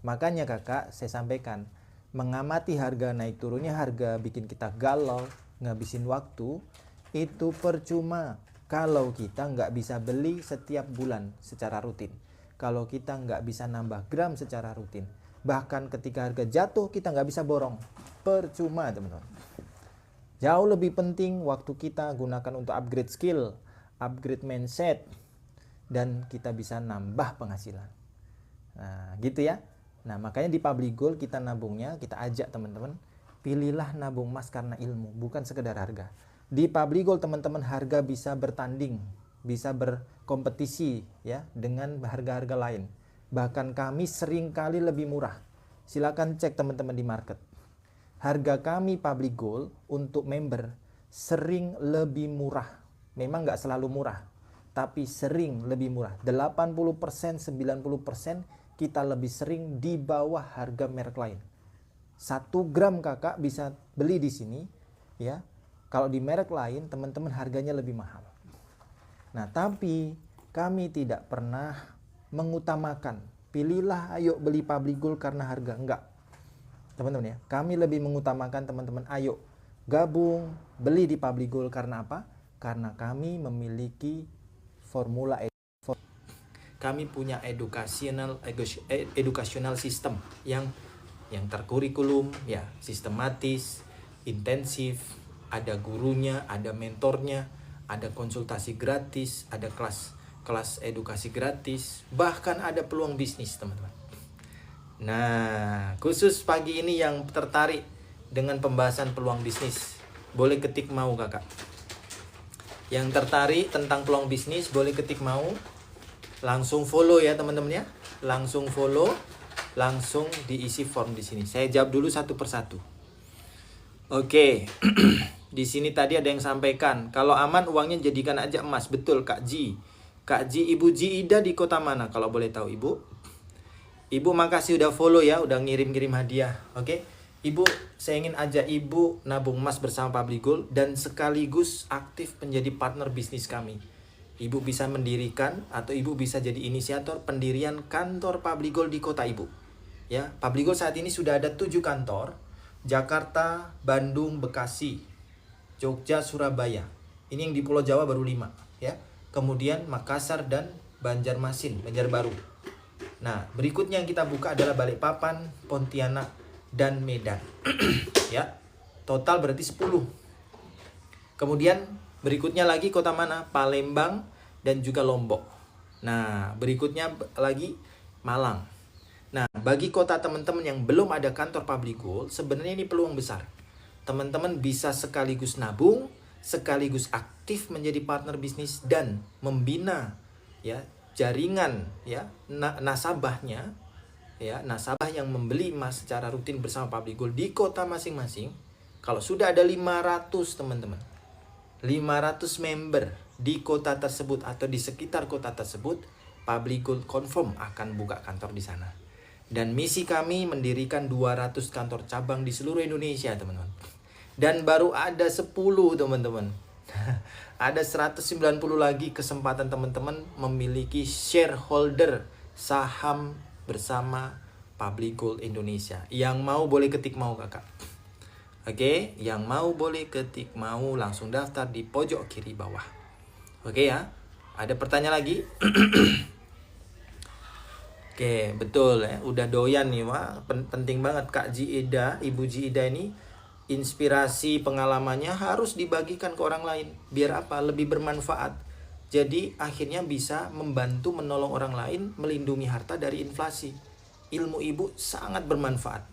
Makanya kakak saya sampaikan, mengamati harga naik turunnya harga bikin kita galau, ngabisin waktu, itu percuma kalau kita nggak bisa beli setiap bulan secara rutin. Kalau kita nggak bisa nambah gram secara rutin. Bahkan ketika harga jatuh kita nggak bisa borong. Percuma teman-teman. Jauh lebih penting waktu kita gunakan untuk upgrade skill, upgrade mindset, dan kita bisa nambah penghasilan. Nah gitu ya. Nah makanya di Public Gold kita nabungnya, kita ajak teman-teman, pilihlah nabung emas karena ilmu, bukan sekedar harga. Di Public Gold teman-teman harga bisa bertanding, bisa berkompetisi ya dengan harga-harga lain. Bahkan kami sering kali lebih murah. Silakan cek teman-teman di market. Harga kami Public Gold untuk member sering lebih murah. Memang nggak selalu murah, tapi sering lebih murah. 80%, 90% kita lebih sering di bawah harga merek lain. 1 gram kakak bisa beli di sini ya. Kalau di merek lain teman-teman harganya lebih mahal. Nah, tapi kami tidak pernah mengutamakan pilihlah ayo beli Public Gold karena harga. Enggak, teman-teman ya. Kami lebih mengutamakan teman-teman ayo gabung beli di Public Gold. Karena apa? Karena kami memiliki formula, kami punya educational system yang terkurikulum ya, sistematis, intensif, ada gurunya, ada mentornya, ada konsultasi gratis, ada kelas edukasi gratis, bahkan ada peluang bisnis, teman-teman. Nah, khusus pagi ini yang tertarik dengan pembahasan peluang bisnis, boleh ketik mau kakak. Yang tertarik tentang peluang bisnis boleh ketik mau. Langsung follow ya teman-teman ya. Langsung follow, langsung diisi form di sini. Saya jawab dulu satu persatu. Oke. Di sini tadi ada yang sampaikan, kalau aman uangnya jadikan aja emas. Betul Kak Ji. Kak Ji, Ibu Ji Ida di kota mana kalau boleh tahu Ibu? Ibu makasih udah follow ya, udah ngirim-ngirim hadiah. Oke. Ibu, saya ingin ajak Ibu nabung emas bersama Public Gold dan sekaligus aktif menjadi partner bisnis kami. Ibu bisa mendirikan atau Ibu bisa jadi inisiator pendirian kantor Public Gold di kota Ibu. Ya, Public Gold saat ini sudah ada 7 kantor, Jakarta, Bandung, Bekasi, Jogja, Surabaya. Ini yang di Pulau Jawa baru 5 ya. Kemudian Makassar dan Banjarmasin, Banjarbaru. Nah, berikutnya yang kita buka adalah Balikpapan, Pontianak, dan Medan. Ya. Total berarti 10. Kemudian berikutnya lagi kota mana? Palembang dan juga Lombok. Nah, berikutnya lagi Malang. Nah, bagi kota teman-teman yang belum ada kantor Public Gold, sebenarnya ini peluang besar. Teman-teman bisa sekaligus nabung, sekaligus aktif menjadi partner bisnis dan membina ya jaringan ya nasabahnya ya, nasabah yang membeli emas secara rutin bersama Public Gold di kota masing-masing. Kalau sudah ada 500 teman-teman, 500 member di kota tersebut atau di sekitar kota tersebut, Public Gold confirm akan buka kantor di sana. Dan misi kami mendirikan 200 kantor cabang di seluruh Indonesia, teman-teman. Dan baru ada 10, teman-teman. Ada 190 lagi kesempatan teman-teman memiliki shareholder saham bersama Public Gold Indonesia. Yang mau boleh ketik mau kakak. Oke, yang mau boleh ketik mau, langsung daftar di pojok kiri bawah. Oke ya. Ada pertanyaan lagi? Oke, betul ya. Udah doyan nih, wah. Penting banget Kak Ji Ida, Ibu Ji Ida ini. Inspirasi pengalamannya harus dibagikan ke orang lain. Biar apa? Lebih bermanfaat. Jadi akhirnya bisa membantu menolong orang lain melindungi harta dari inflasi. Ilmu ibu sangat bermanfaat.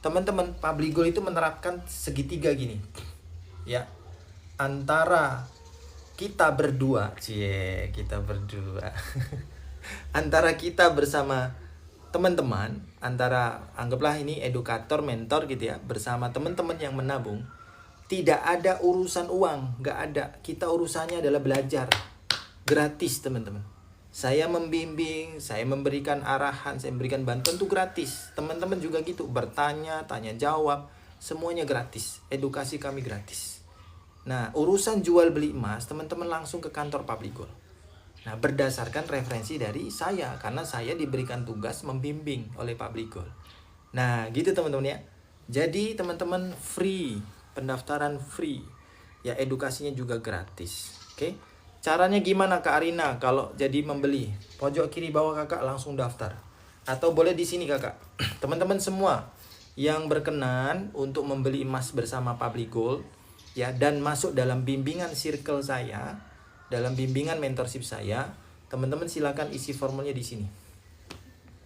Teman-teman, Public Gold itu menerapkan segitiga gini. Ya. Antara kita berdua, kita berdua. Antara kita bersama teman-teman, antara anggaplah ini edukator, mentor gitu ya, bersama teman-teman yang menabung, tidak ada urusan uang, nggak ada. Kita urusannya adalah belajar. Gratis teman-teman. Saya membimbing, saya memberikan arahan, saya memberikan bantuan itu gratis. Teman-teman juga gitu, bertanya, tanya jawab, semuanya gratis. Edukasi kami gratis. Nah, urusan jual beli emas, teman-teman langsung ke kantor Public Gold. Nah, berdasarkan referensi dari saya, karena saya diberikan tugas membimbing oleh Public Gold. Nah, gitu teman-teman ya. Jadi teman-teman free, pendaftaran free. Ya, edukasinya juga gratis. Oke. Caranya gimana Kak Arina kalau jadi membeli? Pojok kiri bawah kakak langsung daftar. Atau boleh di sini kakak. Teman-teman semua yang berkenan untuk membeli emas bersama Public Gold ya, dan masuk dalam bimbingan circle saya, dalam bimbingan mentorship saya, teman-teman silakan isi formulir di sini.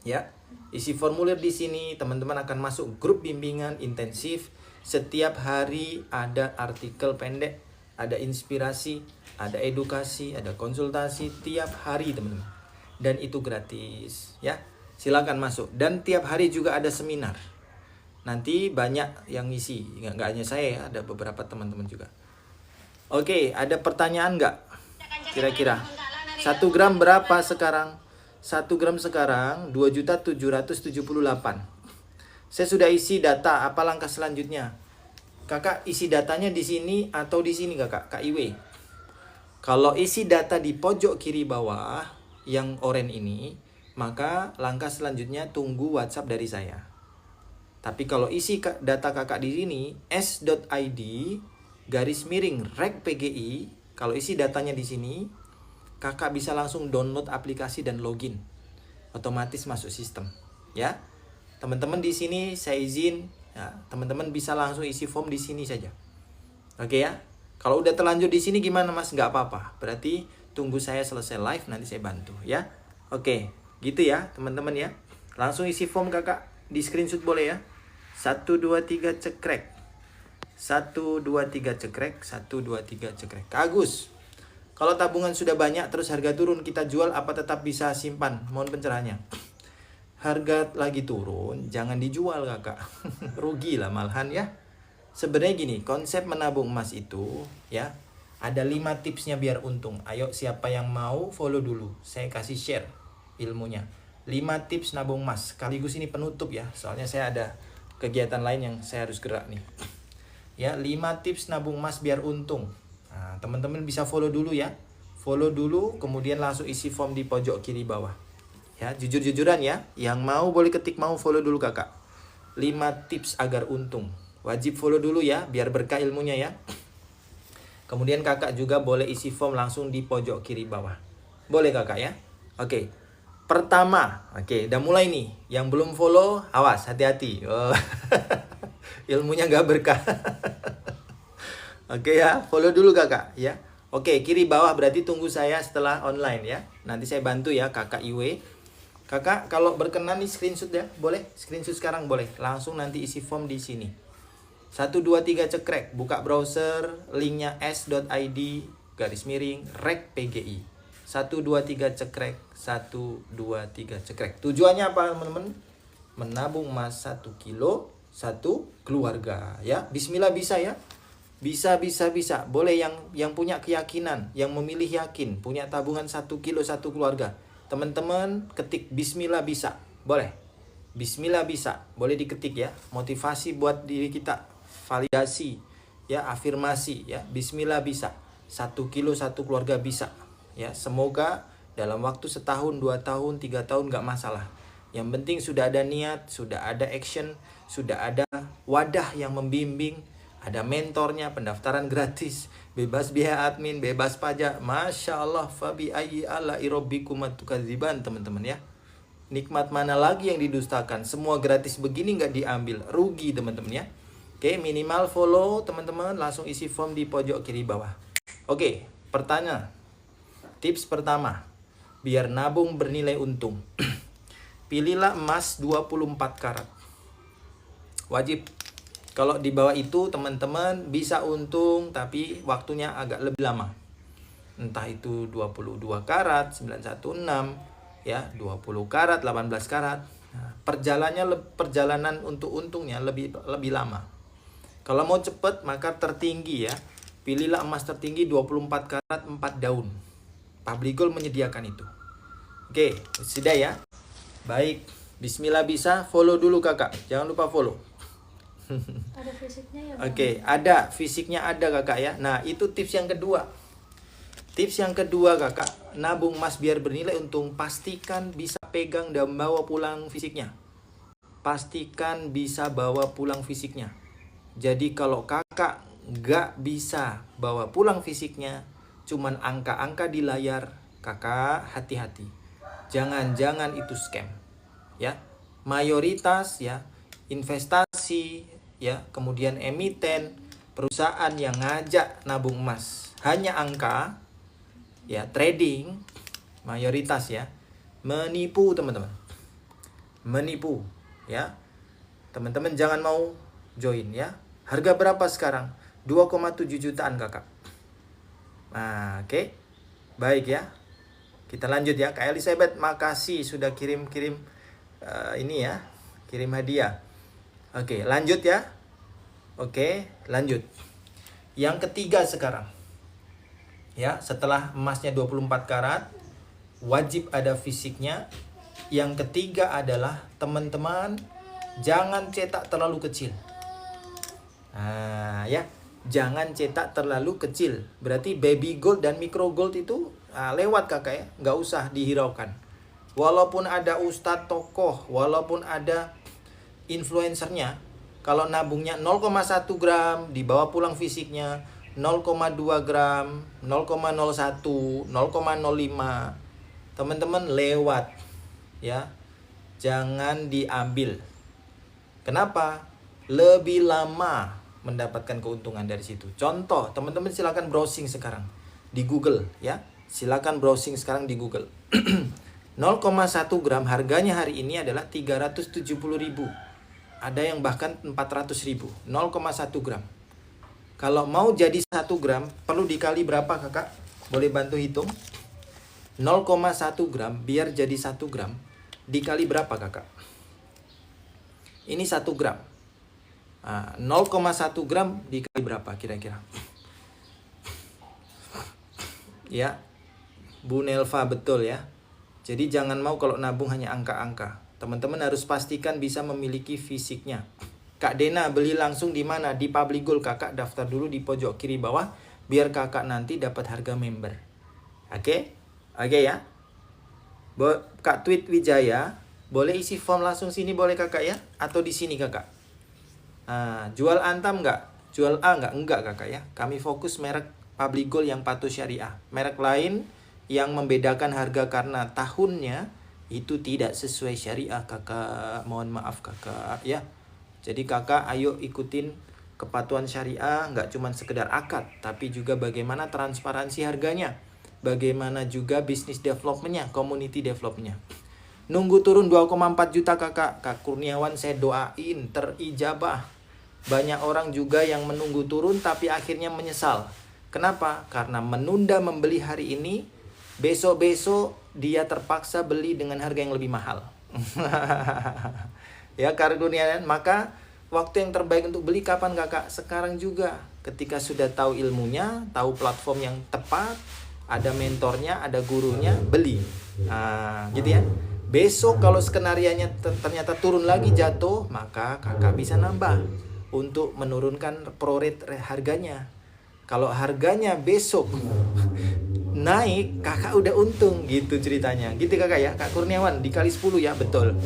Ya, isi formulir di sini, teman-teman akan masuk grup bimbingan intensif. Setiap hari ada artikel pendek, ada inspirasi, ada edukasi, ada konsultasi tiap hari teman-teman. Dan itu gratis ya. Silakan masuk. Dan tiap hari juga ada seminar. Nanti banyak yang ngisi, nggak hanya saya ya, ada beberapa teman-teman juga. Oke, ada pertanyaan nggak? Kira-kira 1 gram berapa sekarang? 1 gram sekarang 2.778.000. Saya sudah isi data. Apa langkah selanjutnya? Kakak isi datanya di sini atau di sini kakak? Kak Iwe. Kalau isi data di pojok kiri bawah yang oranye ini, maka langkah selanjutnya tunggu WhatsApp dari saya. Tapi kalau isi data kakak di sini s.id garis miring rek PGI, kalau isi datanya di sini, kakak bisa langsung download aplikasi dan login. Otomatis masuk sistem, ya. Teman-teman di sini saya izin, ya, teman-teman bisa langsung isi form di sini saja. Oke ya. Kalau udah terlanjur di sini gimana Mas? Nggak apa-apa. Berarti tunggu saya selesai live, nanti saya bantu ya. Oke, gitu ya teman-teman ya. Langsung isi form kakak, di screenshot boleh ya. 1, 2, 3 cekrek. 1, 2, 3 cekrek. 1, 2, 3 cekrek. Kak Agus, kalau tabungan sudah banyak terus harga turun, kita jual apa tetap bisa simpan? Mohon pencerahannya. Harga lagi turun, jangan dijual kakak. Rugi lah malahan ya. Sebenarnya gini, konsep menabung emas itu ya, ada 5 tipsnya biar untung. Ayo siapa yang mau follow dulu, saya kasih share ilmunya. 5 tips nabung emas, sekaligus ini penutup ya, soalnya saya ada kegiatan lain yang saya harus gerak nih. Ya, 5 tips nabung emas biar untung. Nah, teman-teman bisa follow dulu ya. Follow dulu, kemudian langsung isi form di pojok kiri bawah. Ya, jujur-jujuran ya, yang mau boleh ketik mau follow dulu kakak. 5 tips agar untung. Wajib follow dulu ya, biar berkah ilmunya ya. Kemudian kakak juga boleh isi form langsung di pojok kiri bawah. Boleh kakak ya? Oke. Pertama, oke, udah mulai nih. Yang belum follow, awas, hati-hati. Oh. Ilmunya gak berkah. Oke ya, follow dulu kakak ya. Oke, kiri bawah berarti tunggu saya setelah online ya. Nanti saya bantu ya kakak Iwe. Kakak kalau berkenan nih screenshot ya, boleh? Screenshot sekarang boleh. Langsung nanti isi form di sini. 1, 2, 3 cekrek, buka browser, linknya s.id garis miring rek PGI. 1, 2, 3 cekrek, 1, 2, 3 cekrek. Tujuannya apa teman-teman? Menabung emas 1 kilo, 1 keluarga ya. Bismillah bisa ya. Bisa. Boleh yang punya keyakinan, yang memilih yakin, punya tabungan 1 kilo, 1 keluarga. Teman-teman ketik bismillah bisa. Boleh. Bismillah bisa. Boleh diketik ya. Motivasi buat diri kita. Validasi ya, afirmasi ya, bismillah bisa. 1 kilo 1 keluarga bisa ya. Semoga dalam waktu setahun, 2 tahun, 3 tahun gak masalah. Yang penting sudah ada niat, sudah ada action, sudah ada wadah yang membimbing, ada mentornya, pendaftaran gratis, bebas biaya admin, bebas pajak. Masya Allah, fabi ayyi ala irobbikum tukadziban teman-teman ya. Nikmat mana lagi yang didustakan? Semua gratis begini nggak diambil, rugi teman-teman ya. Oke, minimal follow teman-teman, langsung isi form di pojok kiri bawah. Oke, pertanyaan. Tips pertama, biar nabung bernilai untung. Pilihlah emas 24 karat. Wajib. Kalau di bawah itu teman-teman bisa untung tapi waktunya agak lebih lama. Entah itu 22 karat, 916, ya, 20 karat, 18 karat. Nah, perjalanan untuk untungnya lebih lama. Kalau mau cepat maka tertinggi ya. Pilihlah emas tertinggi 24 karat 4 daun. Public Gold menyediakan itu. Oke, sudah ya. Baik, bismillah bisa. Follow dulu kakak. Jangan lupa follow. Ada fisiknya ya? Oke, ada fisiknya ada kakak ya. Nah, itu tips yang kedua. Tips yang kedua kakak, nabung emas biar bernilai untung, pastikan bisa pegang dan bawa pulang fisiknya. Pastikan bisa bawa pulang fisiknya. Jadi kalau kakak nggak bisa bawa pulang fisiknya, cuman angka-angka di layar, kakak hati-hati. Jangan-jangan itu scam. Ya, mayoritas ya investasi ya, kemudian emiten, perusahaan yang ngajak nabung emas hanya angka ya, trading mayoritas ya, menipu teman-teman. Menipu ya. Teman-teman jangan mau join ya. Harga berapa sekarang? 2,7 jutaan kakak. Nah, oke. Baik ya. Kita lanjut ya. Kak Elizabeth, makasih sudah kirim-kirim ini ya. Kirim hadiah. Oke, lanjut ya. Oke, lanjut. Yang ketiga sekarang. Ya, setelah emasnya 24 karat, wajib ada fisiknya. Yang ketiga adalah teman-teman jangan cetak terlalu kecil. Nah, ya, jangan cetak terlalu kecil. Berarti baby gold dan micro gold itu lewat kakak ya, nggak usah dihiraukan. walaupun ada ustadz tokoh, walaupun ada influencernya, kalau nabungnya 0,1 gram, dibawa pulang fisiknya 0,2 gram, 0,01, 0,05, teman-teman lewat ya. Jangan diambil. Kenapa? Lebih lama mendapatkan keuntungan dari situ. Contoh, teman-teman silakan browsing sekarang di Google ya. Silakan browsing sekarang di Google. 0,1 gram harganya hari ini adalah 370.000. Ada yang bahkan 400.000. 0,1 gram. Kalau mau jadi 1 gram perlu dikali berapa kakak? Boleh bantu hitung? 0,1 gram biar jadi 1 gram dikali berapa kakak? Ini 1 gram. 0,1 gram dikali berapa kira-kira? Ya, Bu Nelva betul ya. Jadi jangan mau kalau nabung hanya angka-angka. Teman-teman harus pastikan bisa memiliki fisiknya. Kak Dena beli langsung di mana? Di Publigold. Kakak daftar dulu di pojok kiri bawah biar kakak nanti dapat harga member. Oke? Oke ya. Kak Tweet Wijaya, boleh isi form langsung sini boleh kakak ya? Atau di sini kakak? Jual Antam enggak? Jual A enggak? Enggak kakak ya. Kami fokus merek Publigold yang patuh syariah. Merek lain yang membedakan harga karena tahunnya itu tidak sesuai syariah kakak. Mohon maaf kakak ya. Jadi kakak ayo ikutin kepatuhan syariah, nggak cuma sekedar akad, tapi juga bagaimana transparansi harganya. Bagaimana juga bisnis developmentnya, community developmentnya. Nunggu turun 2,4 juta kakak. Kak Kurniawan saya doain terijabah. Banyak orang juga yang menunggu turun tapi akhirnya menyesal. Kenapa? Karena menunda membeli hari ini, besok-besok dia terpaksa beli dengan harga yang lebih mahal. Ya Kak Kurniawan, maka waktu yang terbaik untuk beli kapan kakak? Sekarang juga. Ketika sudah tahu ilmunya, tahu platform yang tepat, ada mentornya, ada gurunya, beli. Gitu ya. Besok kalau skenarianya ternyata turun lagi jatuh, maka kakak bisa nambah untuk menurunkan pro rate harganya. Kalau harganya besok naik, kakak udah untung gitu ceritanya. Gitu kakak ya, Kak Kurniawan dikali 10 ya, betul.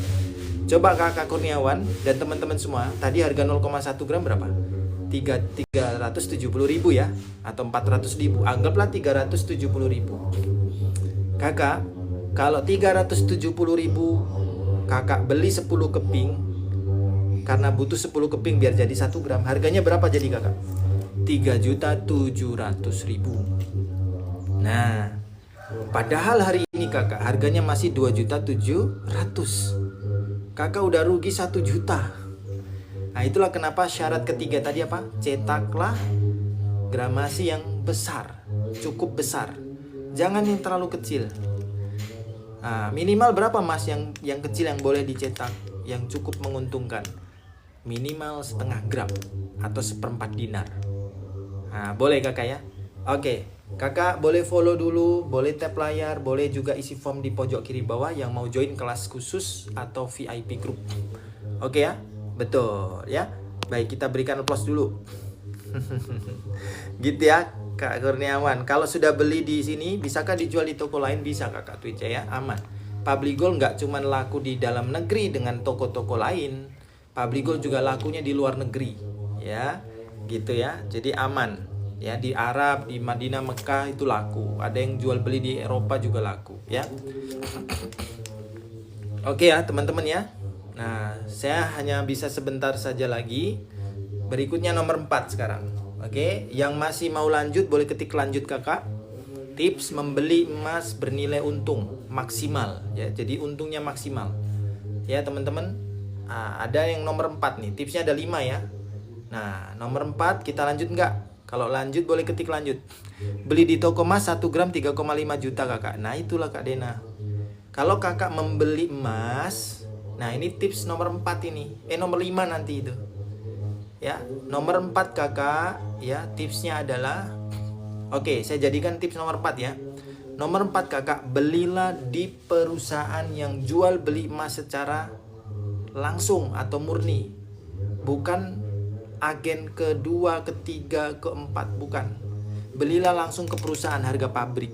Coba Kak Kurniawan dan teman-teman semua, tadi harga 0,1 gram berapa? 370.000 ya, atau 400.000. Anggaplah 370.000. Kakak, kalau 370.000 kakak beli 10 keping, karena butuh 10 keping biar jadi 1 gram, harganya berapa jadi kakak? 3.700.000. Nah, padahal hari ini kakak harganya masih 2.700.000. Kakak udah rugi 1 juta. Nah itulah kenapa syarat ketiga tadi apa? Cetaklah gramasi yang besar, cukup besar. Jangan yang terlalu kecil. Minimal berapa mas yang kecil yang boleh dicetak, yang cukup menguntungkan? Minimal 0,5 gram atau 1/4 dinar. Boleh kakak ya? Oke, kakak boleh follow dulu, boleh tap layar, boleh juga isi form di pojok kiri bawah yang mau join kelas khusus atau VIP group. Oke ya? Betul ya. Baik, kita berikan applause dulu. Gitu ya Kak Kurniawan. Kalau sudah beli di sini, bisakah dijual di toko lain? Bisa kakak Twitch ya, aman. Publigold nggak cuma laku di dalam negeri dengan toko-toko lain. Publigold juga lakunya di luar negeri ya. Gitu ya. Jadi aman. Ya, di Arab, di Madinah, Mekah itu laku. Ada yang jual beli di Eropa juga laku ya. Oke ya teman-teman ya. Nah, saya hanya bisa sebentar saja lagi. Berikutnya nomor 4 sekarang. Oke, yang masih mau lanjut boleh ketik lanjut kakak. Tips membeli emas bernilai untung maksimal ya. Jadi untungnya maksimal. Ya teman-teman. Ada yang nomor 4 nih. Tipsnya ada 5 ya. Nah, nomor 4 kita lanjut nggak? Kalau lanjut boleh ketik lanjut. Beli di toko emas 1 gram 3,5 juta kakak. Nah itulah Kak Dena. Kalau kakak membeli emas, nah ini tips nomor 4 ini. Nomor 5 nanti itu. Ya, nomor 4 kakak, ya tipsnya adalah, oke, saya jadikan tips nomor 4 ya. Nomor 4 kakak, belilah di perusahaan yang jual beli emas secara langsung atau murni. Bukan agen kedua, ketiga, keempat, bukan. Belilah langsung ke perusahaan harga pabrik.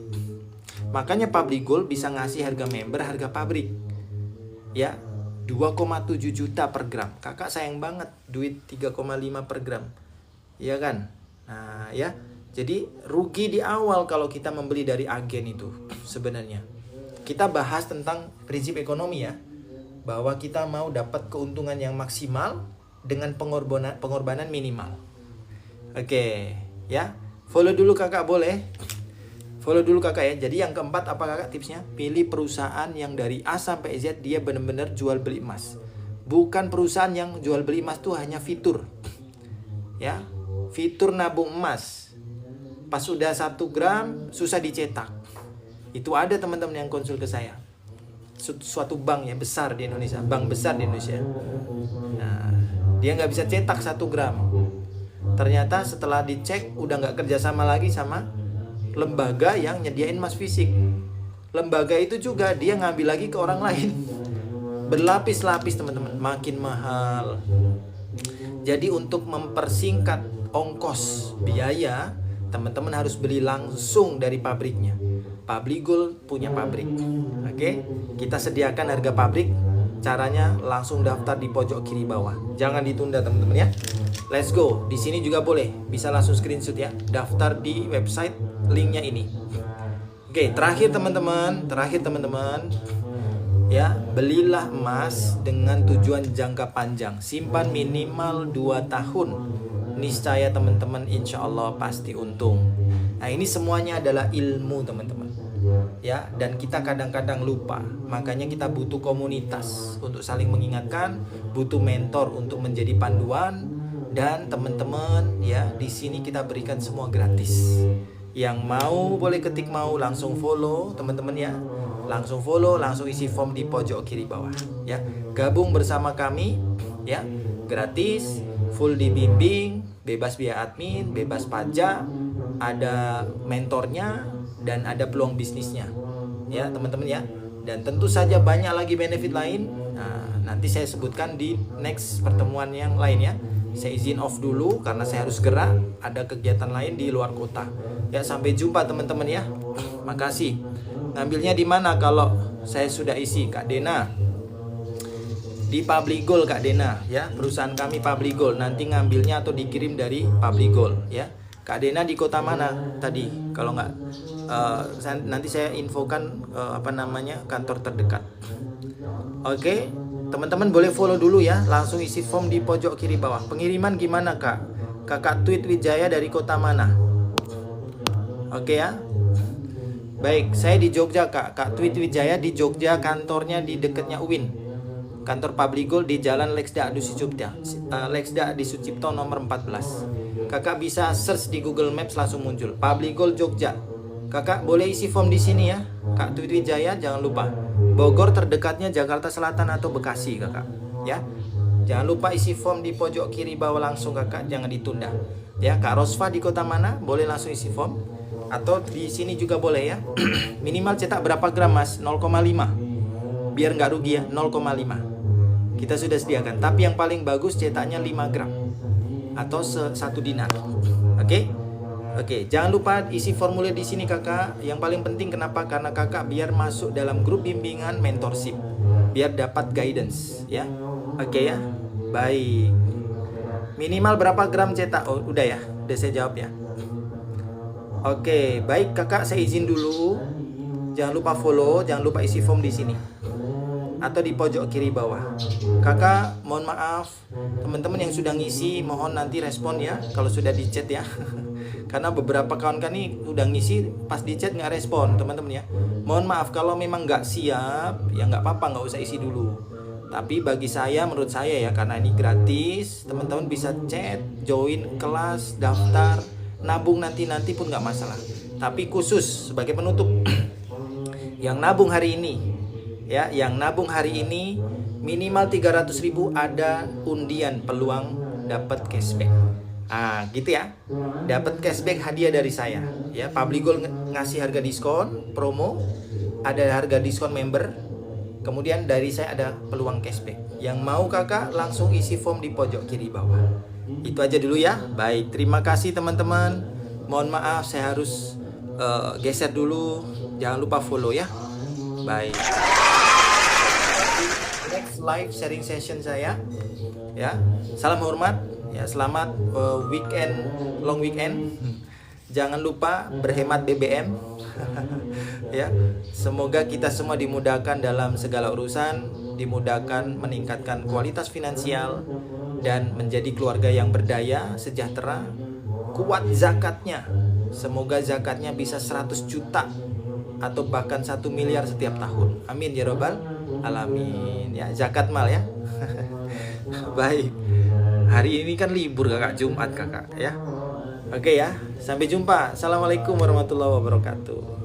Makanya Public Gold bisa ngasih harga member harga pabrik. Ya, 2,7 juta per gram. Kakak sayang banget duit 3,5 per gram. Iya kan? Nah, ya. Jadi rugi di awal kalau kita membeli dari agen itu sebenarnya. Kita bahas tentang prinsip ekonomi ya. Bahwa kita mau dapat keuntungan yang maksimal dengan pengorbanan minimal. Oke, ya. Follow dulu kakak boleh. Follow dulu kakak ya. Jadi yang keempat apa kakak tipsnya? Pilih perusahaan yang dari A sampai Z dia benar-benar jual beli emas. Bukan perusahaan yang jual beli emas tuh hanya fitur. Ya, fitur nabung emas. Pas sudah 1 gram susah dicetak. Itu ada teman-teman yang konsul ke saya. Suatu bank yang besar di Indonesia, bank besar di Indonesia. Nah, dia nggak bisa cetak 1 gram. Ternyata setelah dicek udah nggak kerjasama lagi sama lembaga yang nyediain emas fisik. Lembaga itu juga dia ngambil lagi ke orang lain. Berlapis-lapis teman-teman, makin mahal. Jadi untuk mempersingkat ongkos biaya, teman-teman harus beli langsung dari pabriknya. Public Gold punya pabrik. Oke, kita sediakan harga pabrik. Caranya langsung daftar di pojok kiri bawah. Jangan ditunda teman-teman ya. Let's go. Di sini juga boleh. Bisa langsung screenshot ya. Daftar di website, linknya ini. Oke, terakhir teman-teman. Ya, belilah emas dengan tujuan jangka panjang. Simpan minimal 2 tahun. Niscaya teman-teman insya Allah pasti untung. Nah, ini semuanya adalah ilmu teman-teman. Ya, dan kita kadang-kadang lupa. Makanya kita butuh komunitas untuk saling mengingatkan, butuh mentor untuk menjadi panduan, dan teman-teman ya, di sini kita berikan semua gratis. Yang mau boleh ketik mau langsung follow teman-teman ya. Langsung follow, langsung isi form di pojok kiri bawah ya. Gabung bersama kami ya. Gratis, full dibimbing, bebas biaya admin, bebas pajak, ada mentornya, dan ada peluang bisnisnya ya teman-teman ya. Dan tentu saja banyak lagi benefit lain. Nah, nanti saya sebutkan di next pertemuan yang lain ya. Saya izin off dulu karena saya harus gerak, ada kegiatan lain di luar kota ya. Sampai jumpa teman-teman ya. Makasih. Ngambilnya di mana kalau saya sudah isi? Kak Dena di Public Gold, Kak Dena ya, perusahaan kami Public Gold. Nanti ngambilnya atau dikirim dari Public Gold ya. Kak Dena di kota mana tadi? Kalau nggak nanti saya infokan kantor terdekat. Oke, teman-teman boleh follow dulu ya. Langsung isi form di pojok kiri bawah. Pengiriman gimana kak? Kakak Tweet Wijaya dari kota mana? Oke ya. Baik, saya di Jogja kak. Kak Tweet Wijaya di Jogja, kantornya di dekatnya UIN. Kantor Public Gold di Jalan Leksda di Sucipto nomor 14. Kakak bisa search di Google Maps langsung muncul. Public Gold Jogja. Kakak boleh isi form di sini ya. Kak Tweet Wijaya jangan lupa. Bogor terdekatnya Jakarta Selatan atau Bekasi kakak. Ya. Jangan lupa isi form di pojok kiri bawah langsung kakak, jangan ditunda. Ya, Kak Rosfa di kota mana? Boleh langsung isi form. Atau di sini juga boleh ya. Minimal cetak berapa gram mas? 0,5. Biar nggak rugi ya, 0,5. Kita sudah sediakan. Tapi yang paling bagus cetaknya 5 gram atau 1 dinar. Oke, jangan lupa isi formulir di sini kakak. Yang paling penting kenapa? Karena kakak biar masuk dalam grup bimbingan mentorship, biar dapat guidance ya. Oke ya. Baik. Minimal berapa gram cetak? Oh, udah ya. Udah saya jawab ya. Oke, baik kakak, saya izin dulu. Jangan lupa follow, jangan lupa isi form di sini atau di pojok kiri bawah. Kakak, mohon maaf, teman-teman yang sudah ngisi, mohon nanti respon ya kalau sudah di chat ya. Karena beberapa kawan kan nih udah ngisi, pas di chat nggak respon teman-teman ya. Mohon maaf kalau memang nggak siap, ya nggak apa-apa, nggak usah isi dulu. Tapi bagi saya, menurut saya ya, karena ini gratis, teman-teman bisa chat, join kelas, daftar, nabung nanti pun nggak masalah. Tapi khusus sebagai penutup, yang nabung hari ini ya, yang nabung hari ini minimal 300.000 ada undian peluang dapat cashback. Gitu ya. Dapat cashback hadiah dari saya. Ya, Public Gold ngasih harga diskon promo, ada harga diskon member. Kemudian dari saya ada peluang cashback. Yang mau kakak langsung isi form di pojok kiri bawah. Itu aja dulu ya. Baik, terima kasih teman-teman. Mohon maaf saya harus geser dulu, jangan lupa follow ya. Baik. Next live sharing session saya. Ya, salam hormat. Ya, selamat weekend, long weekend. Jangan lupa berhemat BBM. Ya, semoga kita semua dimudahkan dalam segala urusan, dimudahkan meningkatkan kualitas finansial dan menjadi keluarga yang berdaya, sejahtera, kuat zakatnya. Semoga zakatnya bisa 100 juta atau bahkan 1 miliar setiap tahun. Amin ya robbal alamin. Ya, zakat mal ya. Baik. Hari ini kan libur kakak, Jumat kakak ya. Oke ya, sampai jumpa. Assalamualaikum warahmatullahi wabarakatuh.